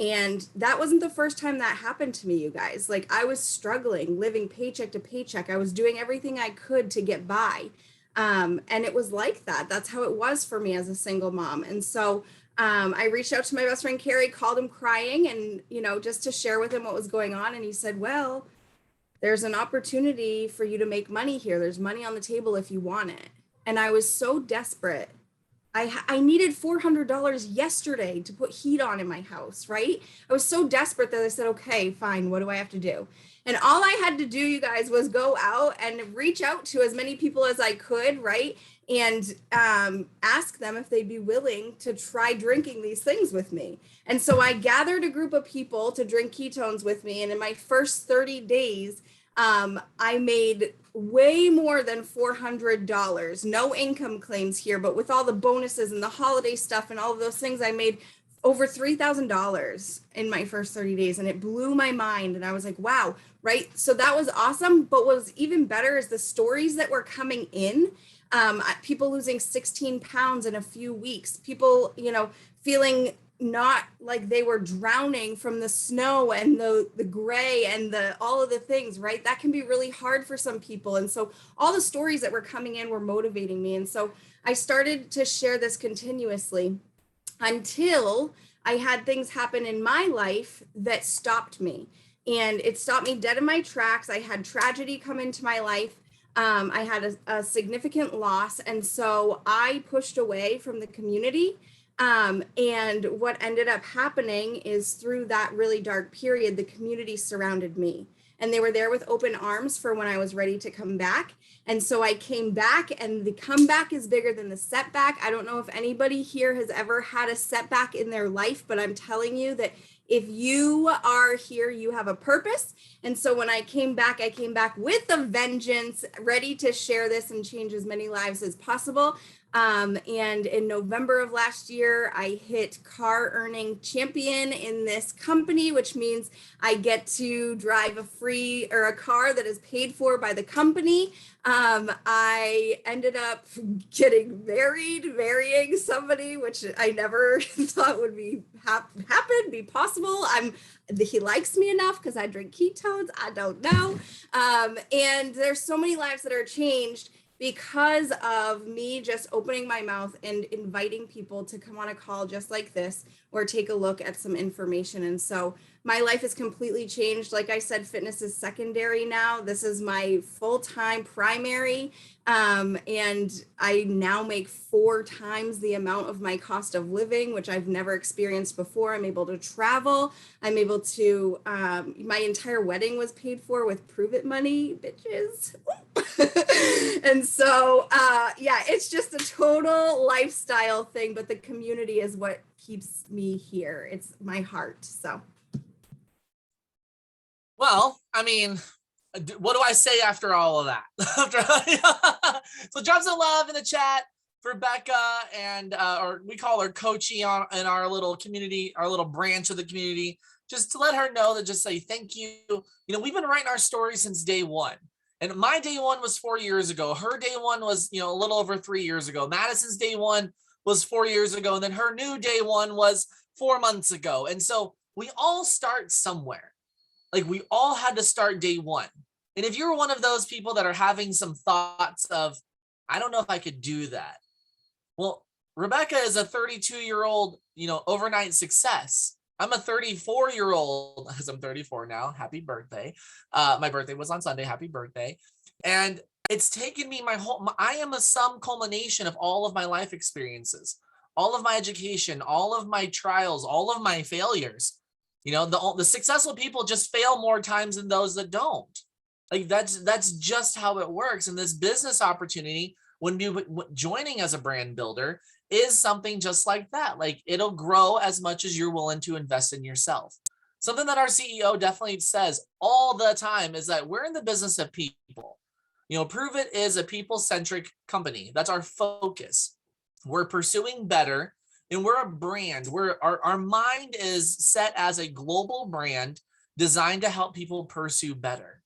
Speaker 5: And that wasn't the first time that happened to me, you guys. Like, I was struggling, living paycheck to paycheck. I was doing everything I could to get by. And it was like that. That's how it was for me as a single mom. And so I reached out to my best friend, Carrie, called him crying and, just to share with him what was going on. And he said, well, there's an opportunity for you to make money here. There's money on the table if you want it. And I was so desperate. I needed $400 yesterday to put heat on in my house, right? I was so desperate that I said, okay, fine. What do I have to do? And all I had to do, you guys, was go out and reach out to as many people as I could, right? And ask them if they'd be willing to try drinking these things with me. And so I gathered a group of people to drink ketones with me. And in my first 30 days, I made way more than $400. No income claims here, but with all the bonuses and the holiday stuff and all of those things, I made over $3,000 in my first 30 days. And it blew my mind. And I was like, wow, right? So that was awesome. But what was even better is the stories that were coming in. People losing 16 pounds in a few weeks, people, feeling not like they were drowning from the snow and the gray and all of the things, right? That can be really hard for some people. And so all the stories that were coming in were motivating me. And so I started to share this continuously until I had things happen in my life that stopped me. And it stopped me dead in my tracks. I had tragedy come into my life. I had a significant loss. And so I pushed away from the community. And what ended up happening is through that really dark period, the community surrounded me and they were there with open arms for when I was ready to come back. And so I came back, and the comeback is bigger than the setback. I don't know if anybody here has ever had a setback in their life, but I'm telling you that if you are here, you have a purpose. And so when I came back with a vengeance, ready to share this and change as many lives as possible. And in November of last year, I hit car earning champion in this company, which means I get to drive a car that is paid for by the company. I ended up getting marrying somebody, which I never thought would be possible. He likes me enough because I drink ketones. I don't know. And there's so many lives that are changed because of me just opening my mouth and inviting people to come on a call just like this or take a look at some information. And so my life is completely changed. Like I said, fitness is secondary now. This is my full-time primary. And I now make 4 times the amount of my cost of living, which I've never experienced before. I'm able to travel. I'm able to, my entire wedding was paid for with Pruvit money, bitches. And so, it's just a total lifestyle thing, but the community is what keeps me here. It's my heart. So.
Speaker 2: Well, I mean, what do I say after all of that? So drop some love in the chat for Becca, and or we call her Coachy in our little community, our little branch of the community, just to let her know that just say thank you. You know, we've been writing our story since day one. And my day one was 4 years ago. Her day one was, a little over 3 years ago. Madison's day one was 4 years ago. And then her new day one was 4 months ago. And so we all start somewhere. Like we all had to start day one. And if you're one of those people that are having some thoughts of, I don't know if I could do that. Well, Rebecca is a 32-year-old, overnight success. I'm a 34-year-old, because I'm 34 now. Happy birthday. My birthday was on Sunday. Happy birthday. And it's taken me I am a sum culmination of all of my life experiences, all of my education, all of my trials, all of my failures. The successful people just fail more times than those that don't. Like that's just how it works. And this business opportunity, when joining as a brand builder, is something just like that. Like it'll grow as much as you're willing to invest in yourself. Something that our CEO definitely says all the time is that we're in the business of people. Pruvit is a people-centric company. That's our focus. We're pursuing better, and we're a brand. Our mind is set as a global brand designed to help people pursue better.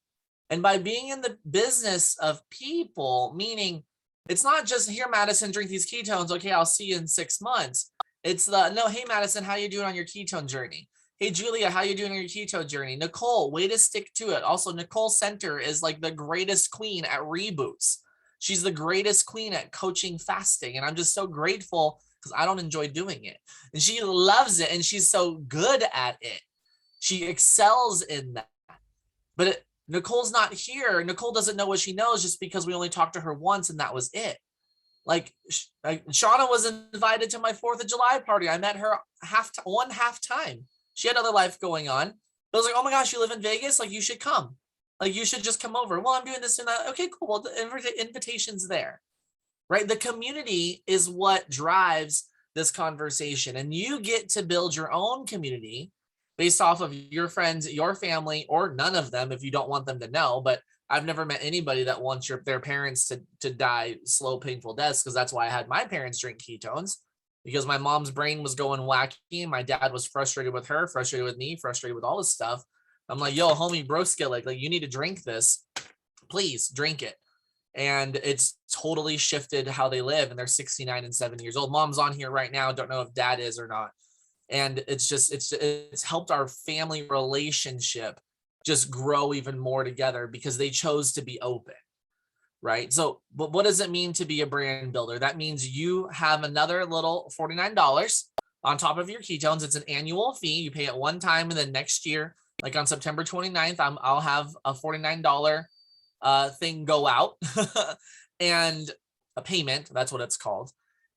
Speaker 2: And by being in the business of people, meaning it's not just here, Madison, drink these ketones. Okay, I'll see you in 6 months. It's no, hey, Madison, how you doing on your ketone journey? Hey, Julia, how you doing on your keto journey? Nicole, way to stick to it. Also, Nicole Center is like the greatest queen at reboots. She's the greatest queen at coaching fasting. And I'm just so grateful because I don't enjoy doing it. And she loves it. And she's so good at it. She excels in that. But Nicole's not here. Nicole doesn't know what she knows just because we only talked to her once and that was it. Like Shauna was invited to my 4th of July party. I met her one half time. She had other life going on. But I was like, oh my gosh, you live in Vegas? Like you should come. Like you should just come over. Well, I'm doing this and that. Okay, cool. Well, the invitation's there, right? The community is what drives this conversation. And you get to build your own community based off of your friends, your family, or none of them if you don't want them to know. But I've never met anybody that wants their parents to die slow, painful deaths, because that's why I had my parents drink ketones, because my mom's brain was going wacky and my dad was frustrated with her, frustrated with me, frustrated with all this stuff. I'm like, yo, homie, bro, skillet, like you need to drink this. Please drink it. And it's totally shifted how they live. And they're 69 and 70 years old. Mom's on here right now. Don't know if dad is or not. And it's helped our family relationship just grow even more together because they chose to be open, right? So, but what does it mean to be a brand builder? That means you have another little $49 on top of your ketones. It's an annual fee. You pay it one time, and then next year, like on September 29th, I'll have a $49 thing go out and a payment. That's what it's called.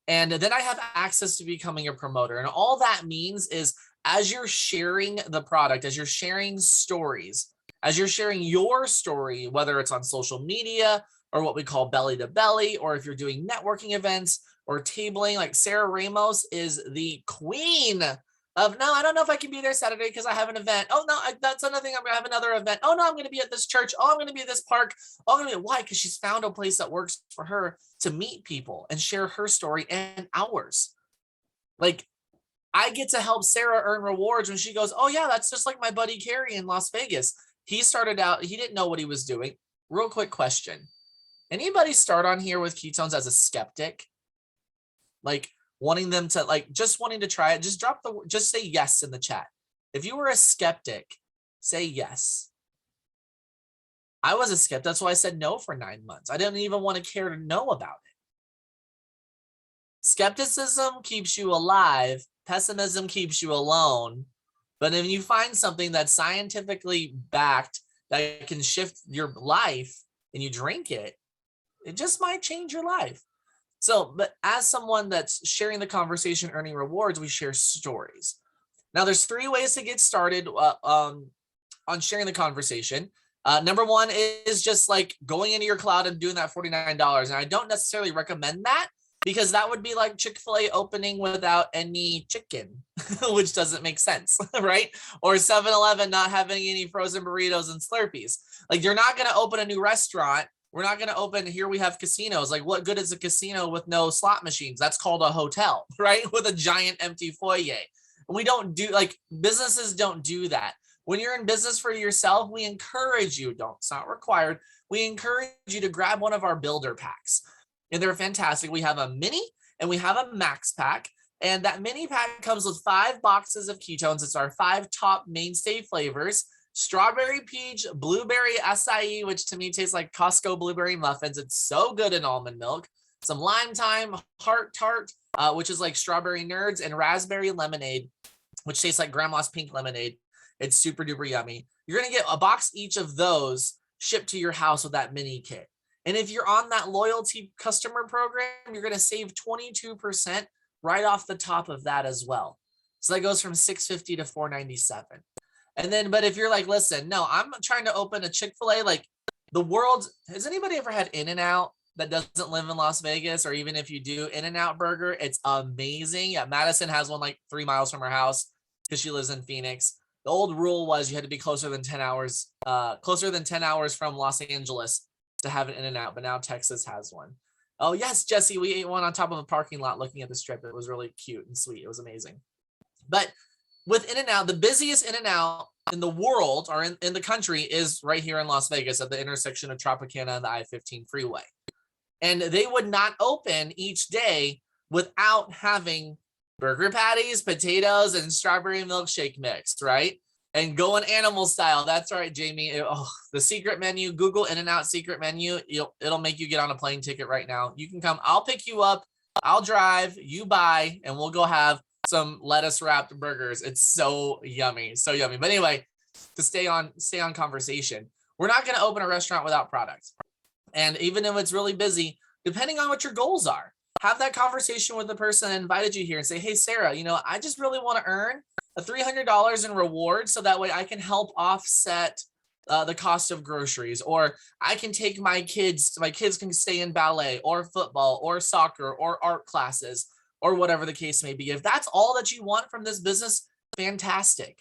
Speaker 2: And then I have access to becoming a promoter. And all that means is as you're sharing the product, as you're sharing stories, as you're sharing your story, whether it's on social media or what we call belly to belly, or if you're doing networking events or tabling, like Sarah Ramos is the queen of, no, I don't know if I can be there Saturday because I have an event. Oh, no, that's another thing. I'm going to have another event. Oh, no, I'm going to be at this church. Oh, I'm going to be at this park. Oh, I'm going to be, why? Because she's found a place that works for her to meet people and share her story and ours. Like, I get to help Sarah earn rewards when she goes, oh, yeah, that's just like my buddy Carrie in Las Vegas. He started out, he didn't know what he was doing. Real quick question. Anybody start on here with ketones as a skeptic? Like, wanting them to, like, just wanting to try it, just say yes in the chat. If you were a skeptic, say yes. I was a skeptic. That's why I said no for 9 months. I didn't even want to care to know about it. Skepticism keeps you alive. Pessimism keeps you alone. But if you find something that's scientifically backed that can shift your life and you drink it, it just might change your life. So, but as someone that's sharing the conversation, earning rewards, we share stories. Now, there's 3 ways to get started on sharing the conversation. Number 1 is just like going into your cloud and doing that $49. And I don't necessarily recommend that because that would be like Chick-fil-A opening without any chicken, which doesn't make sense, right? Or 7-Eleven not having any frozen burritos and Slurpees. Like, you're not going to open a new restaurant. We're not going to open, here we have casinos. Like, what good is a casino with no slot machines? That's called a hotel, right? With a giant empty foyer. We don't do, like, businesses don't do that. When you're in business for yourself, we encourage you, it's not required. We encourage you to grab one of our builder packs. And they're fantastic. We have a mini and we have a max pack. And that mini pack comes with 5 boxes of ketones. It's our 5 top mainstay flavors: strawberry peach, blueberry acai, which to me tastes like Costco blueberry muffins. It's so good in almond milk. Some lime thyme, heart tart, which is like strawberry nerds, and raspberry lemonade, which tastes like grandma's pink lemonade. It's super duper yummy. You're going to get a box each of those shipped to your house with that mini kit. And if you're on that loyalty customer program, you're going to save 22% right off the top of that as well. So that goes from $650 to $497. And then, but if you're like, listen, no, I'm trying to open a Chick-fil-A, like the world, has anybody ever had In-N-Out that doesn't live in Las Vegas? Or even if you do, In-N-Out burger, it's amazing. Yeah, Madison has one like 3 miles from her house because she lives in Phoenix. The old rule was you had to be closer than 10 hours from Los Angeles to have an In-N-Out, but now Texas has one. Oh yes, Jesse, we ate one on top of a parking lot looking at the strip. It was really cute and sweet. It was amazing. But with In-N-Out, the busiest In-N-Out in the world, or in the country, is right here in Las Vegas at the intersection of Tropicana and the I-15 freeway. And they would not open each day without having burger patties, potatoes, and strawberry milkshake mixed, right? And going animal style. That's right, Jamie. The secret menu, Google In-N-Out secret menu. It'll make you get on a plane ticket right now. You can come. I'll pick you up. I'll drive. You buy, and we'll go have some lettuce wrapped burgers. It's so yummy, so yummy. But anyway, to stay on conversation, we're not going to open a restaurant without products. And even if it's really busy, depending on what your goals are, have that conversation with the person that invited you here and say, hey, Sarah, I just really want to earn a $300 in rewards so that way I can help offset the cost of groceries, or I can take my kids can stay in ballet or football or soccer or art classes or whatever the case may be. If that's all that you want from this business, fantastic.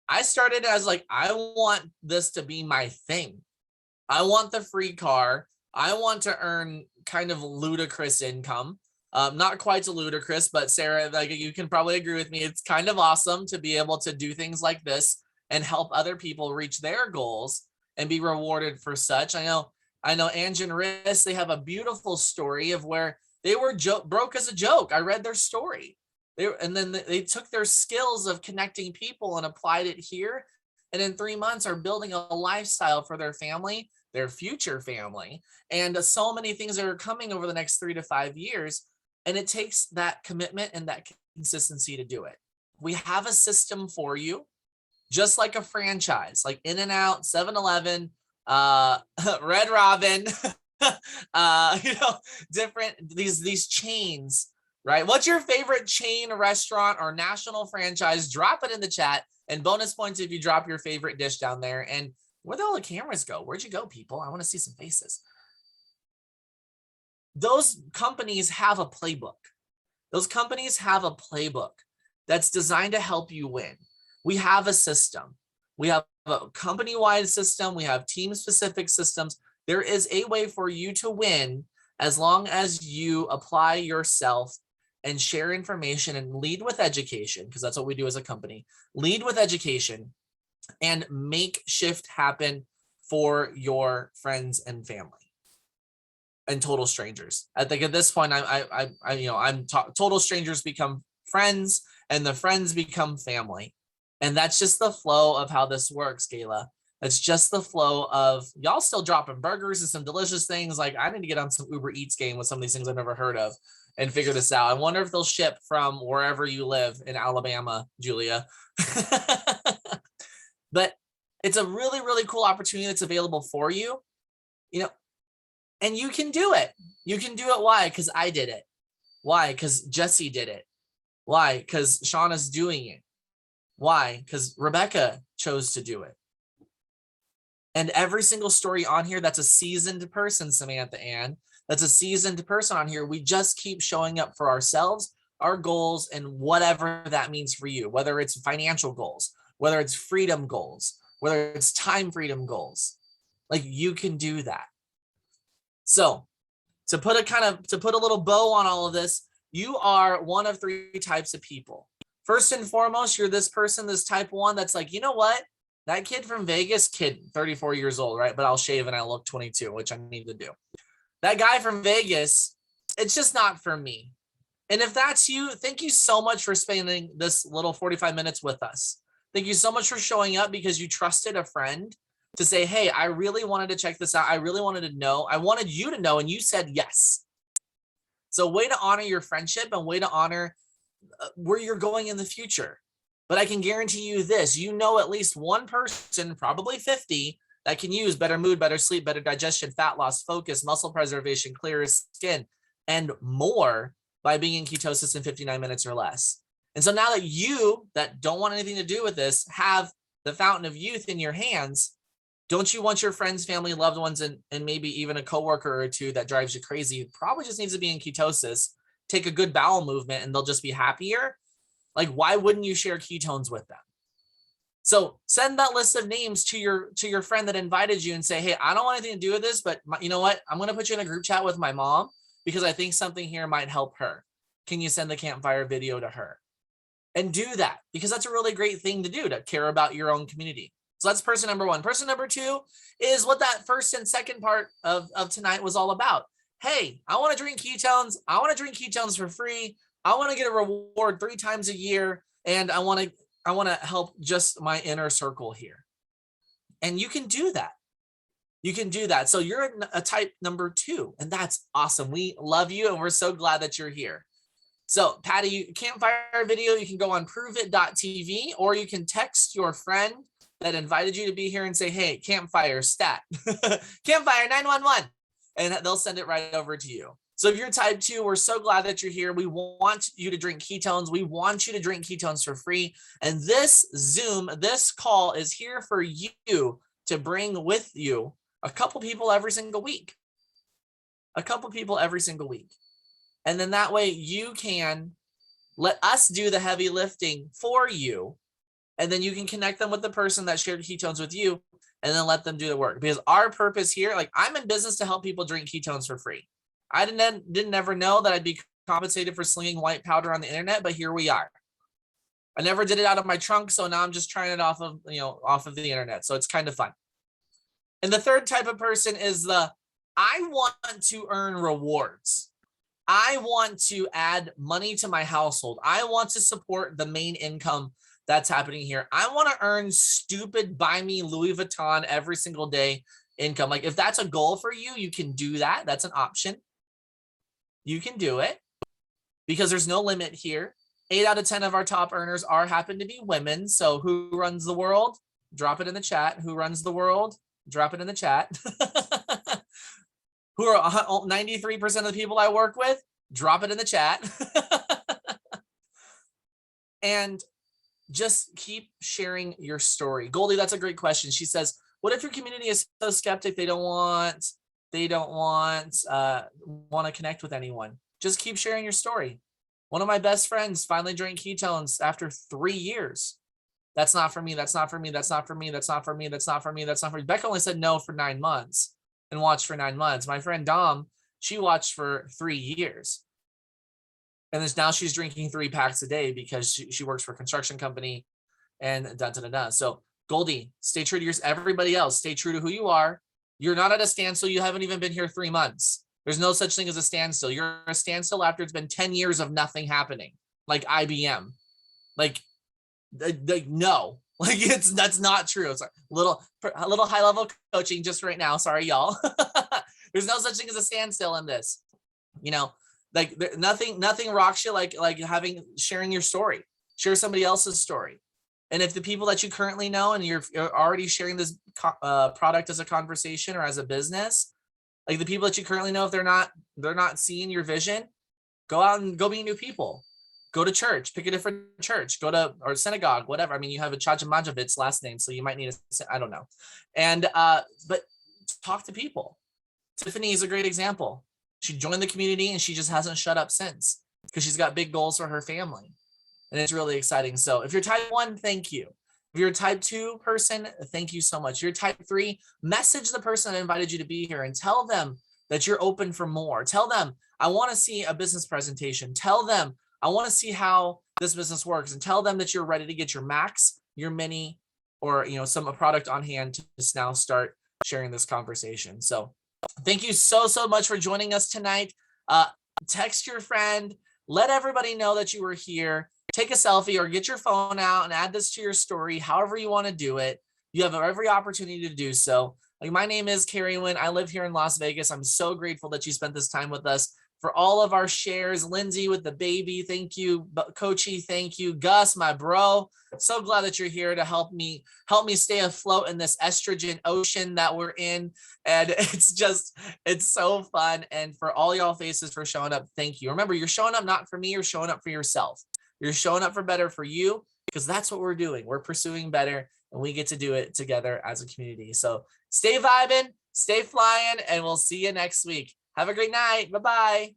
Speaker 2: I started as like, I want this to be my thing. I want the free car. I want to earn kind of ludicrous income. Not quite so ludicrous, but Sarah, like, you can probably agree with me. It's kind of awesome to be able to do things like this and help other people reach their goals and be rewarded for such. I know Ange and Riss, they have a beautiful story of where they were broke as a joke. I read their story. They took their skills of connecting people and applied it here. And in 3 months are building a lifestyle for their family, their future family, and so many things that are coming over the next 3 to 5 years. And it takes that commitment and that consistency to do it. We have a system for you, just like a franchise, like In-N-Out, 7-Eleven, Red Robin, different, these chains, right? What's your favorite chain restaurant or national franchise? Drop it in the chat, and bonus points if you drop your favorite dish down there. And where'd all the cameras go? Where'd you go, people? I want to see some faces. Those companies have a playbook. Those companies have a playbook that's designed to help you win. We have a system. We have a company-wide system. We have team-specific systems. There is a way for you to win as long as you apply yourself and share information and lead with education, because that's what we do as a company. Lead with education and make shift happen for your friends and family and total strangers. I think at this point, total strangers become friends, and the friends become family. And that's just the flow of how this works, Gayla. It's just the flow of y'all still dropping burgers and some delicious things. Like, I need to get on some Uber Eats game with some of these things I've never heard of and figure this out. I wonder if they'll ship from wherever you live in Alabama, Julia. But it's a really, really cool opportunity that's available for you, and you can do it. You can do it. Why? Because I did it. Why? Because Jesse did it. Why? Because Shauna's doing it. Why? Because Rebecca chose to do it. And every single story on here, that's a seasoned person, Samantha Ann, that's a seasoned person on here. We just keep showing up for ourselves, our goals, and whatever that means for you, whether it's financial goals, whether it's freedom goals, whether it's time freedom goals. Like, you can do that. So to put a little bow on all of this, you are one of three types of people. First and foremost, you're this person, this type 1 that's like, you know what? That kid from Vegas, 34 years old, right? But I'll shave and I look 22, which I need to do. That guy from Vegas, it's just not for me. And if that's you, thank you so much for spending this little 45 minutes with us. Thank you so much for showing up because you trusted a friend to say, hey, I really wanted to check this out. I really wanted to know. I wanted you to know, and you said yes. So way to honor your friendship and way to honor where you're going in the future. But I can guarantee you this, you know at least one person, probably 50, that can use better mood, better sleep, better digestion, fat loss, focus, muscle preservation, clearer skin, and more by being in ketosis in 59 minutes or less. And so now that you, that don't want anything to do with this, have the fountain of youth in your hands, don't you want your friends, family, loved ones, and maybe even a coworker or two that drives you crazy, probably just needs to be in ketosis, take a good bowel movement, and they'll just be happier? Like, why wouldn't you share ketones with them? So send that list of names to your friend that invited you and say, hey, I don't want anything to do with this, but you know what? I'm going to put you in a group chat with my mom because I think something here might help her. Can you send the campfire video to her? And do that, because that's a really great thing to do, to care about your own community. So that's person number 1. Person number 2 is what that first and second part of tonight was all about. Hey, I want to drink ketones. I want to drink ketones for free. I want to get a reward 3 times a year. And I want to help just my inner circle here. And you can do that. You can do that. So you're a type number 2, and that's awesome. We love you, and we're so glad that you're here. So Patty, campfire video, you can go on pruvit.tv, or you can text your friend that invited you to be here and say, hey, campfire stat, campfire 911, and they'll send it right over to you. So if you're type 2, we're so glad that you're here. We want you to drink ketones. We want you to drink ketones for free. And this call is here for you to bring with you a couple people every single week. And then that way you can let us do the heavy lifting for you. And then you can connect them with the person that shared ketones with you, and then let them do the work. Because our purpose here, like, I'm in business to help people drink ketones for free. I didn't ever know that I'd be compensated for slinging white powder on the internet, but here we are. I never did it out of my trunk, so now I'm just trying it off of the internet. So it's kind of fun. And the third type of person is I want to earn rewards. I want to add money to my household. I want to support the main income that's happening here. I want to earn stupid buy me Louis Vuitton every single day income. Like, if that's a goal for you, you can do that. That's an option. You can do it because there's no limit here. 8 out of 10 of our top earners happen to be women. So who runs the world? Drop it in the chat. Who runs the world? Drop it in the chat. Who are 93% of the people I work with? Drop it in the chat. And just keep sharing your story. Goldie, that's a great question. She says, what if your community is so skeptic they don't want to connect with anyone? Just keep sharing your story. One of my best friends finally drank ketones after 3 years. That's not for me. That's not for me. That's not for me. That's not for me. That's not for me. That's not for me. Becca only said no for 9 months and watched for 9 months. My friend Dom, she watched for 3 years. And now she's drinking 3 packs a day because she works for a construction company and da. So Goldie, stay true to everybody else. Stay true to who you are. You're not at a standstill. You haven't even been here 3 months. There's no such thing as a standstill. You're a standstill after it's been 10 years of nothing happening, like IBM. No, that's not true. It's a little high level coaching just right now. Sorry, y'all. There's no such thing as a standstill in this. Nothing rocks you like sharing your story. Share somebody else's story. And if the people that you currently know and you're already sharing this product as a conversation or as a business, like the people that you currently know, if they're not seeing your vision, go out and go meet new people. Go to church, pick a different church, or synagogue, whatever. I mean, you have a Chajamajovitz last name, so you might need I don't know. And but talk to people. Tiffany is a great example. She joined the community and she just hasn't shut up since because she's got big goals for her family. And it's really exciting. So if you're type 1, thank you. If you're a type 2 person, thank you so much. If you're type 3, message the person that invited you to be here and tell them that you're open for more. Tell them, I want to see a business presentation. Tell them, I want to see how this business works, and tell them that you're ready to get your max, your mini, or some product on hand to just now start sharing this conversation. So thank you so much for joining us tonight. Text your friend, let everybody know that you were here. Take a selfie or get your phone out and add this to your story, however you want to do it. You have every opportunity to do so. My name is Carrie Wynn. I live here in Las Vegas. I'm so grateful that you spent this time with us. For all of our shares, Lindsay with the baby, thank you. Coachy, thank you. Gus, my bro, so glad that you're here to help me stay afloat in this estrogen ocean that we're in. And it's so fun. And for all y'all faces for showing up, thank you. Remember, you're showing up not for me, you're showing up for yourself. You're showing up for better for you, because that's what we're doing. We're pursuing better, and we get to do it together as a community. So stay vibing, stay flying, and we'll see you next week. Have a great night. Bye-bye.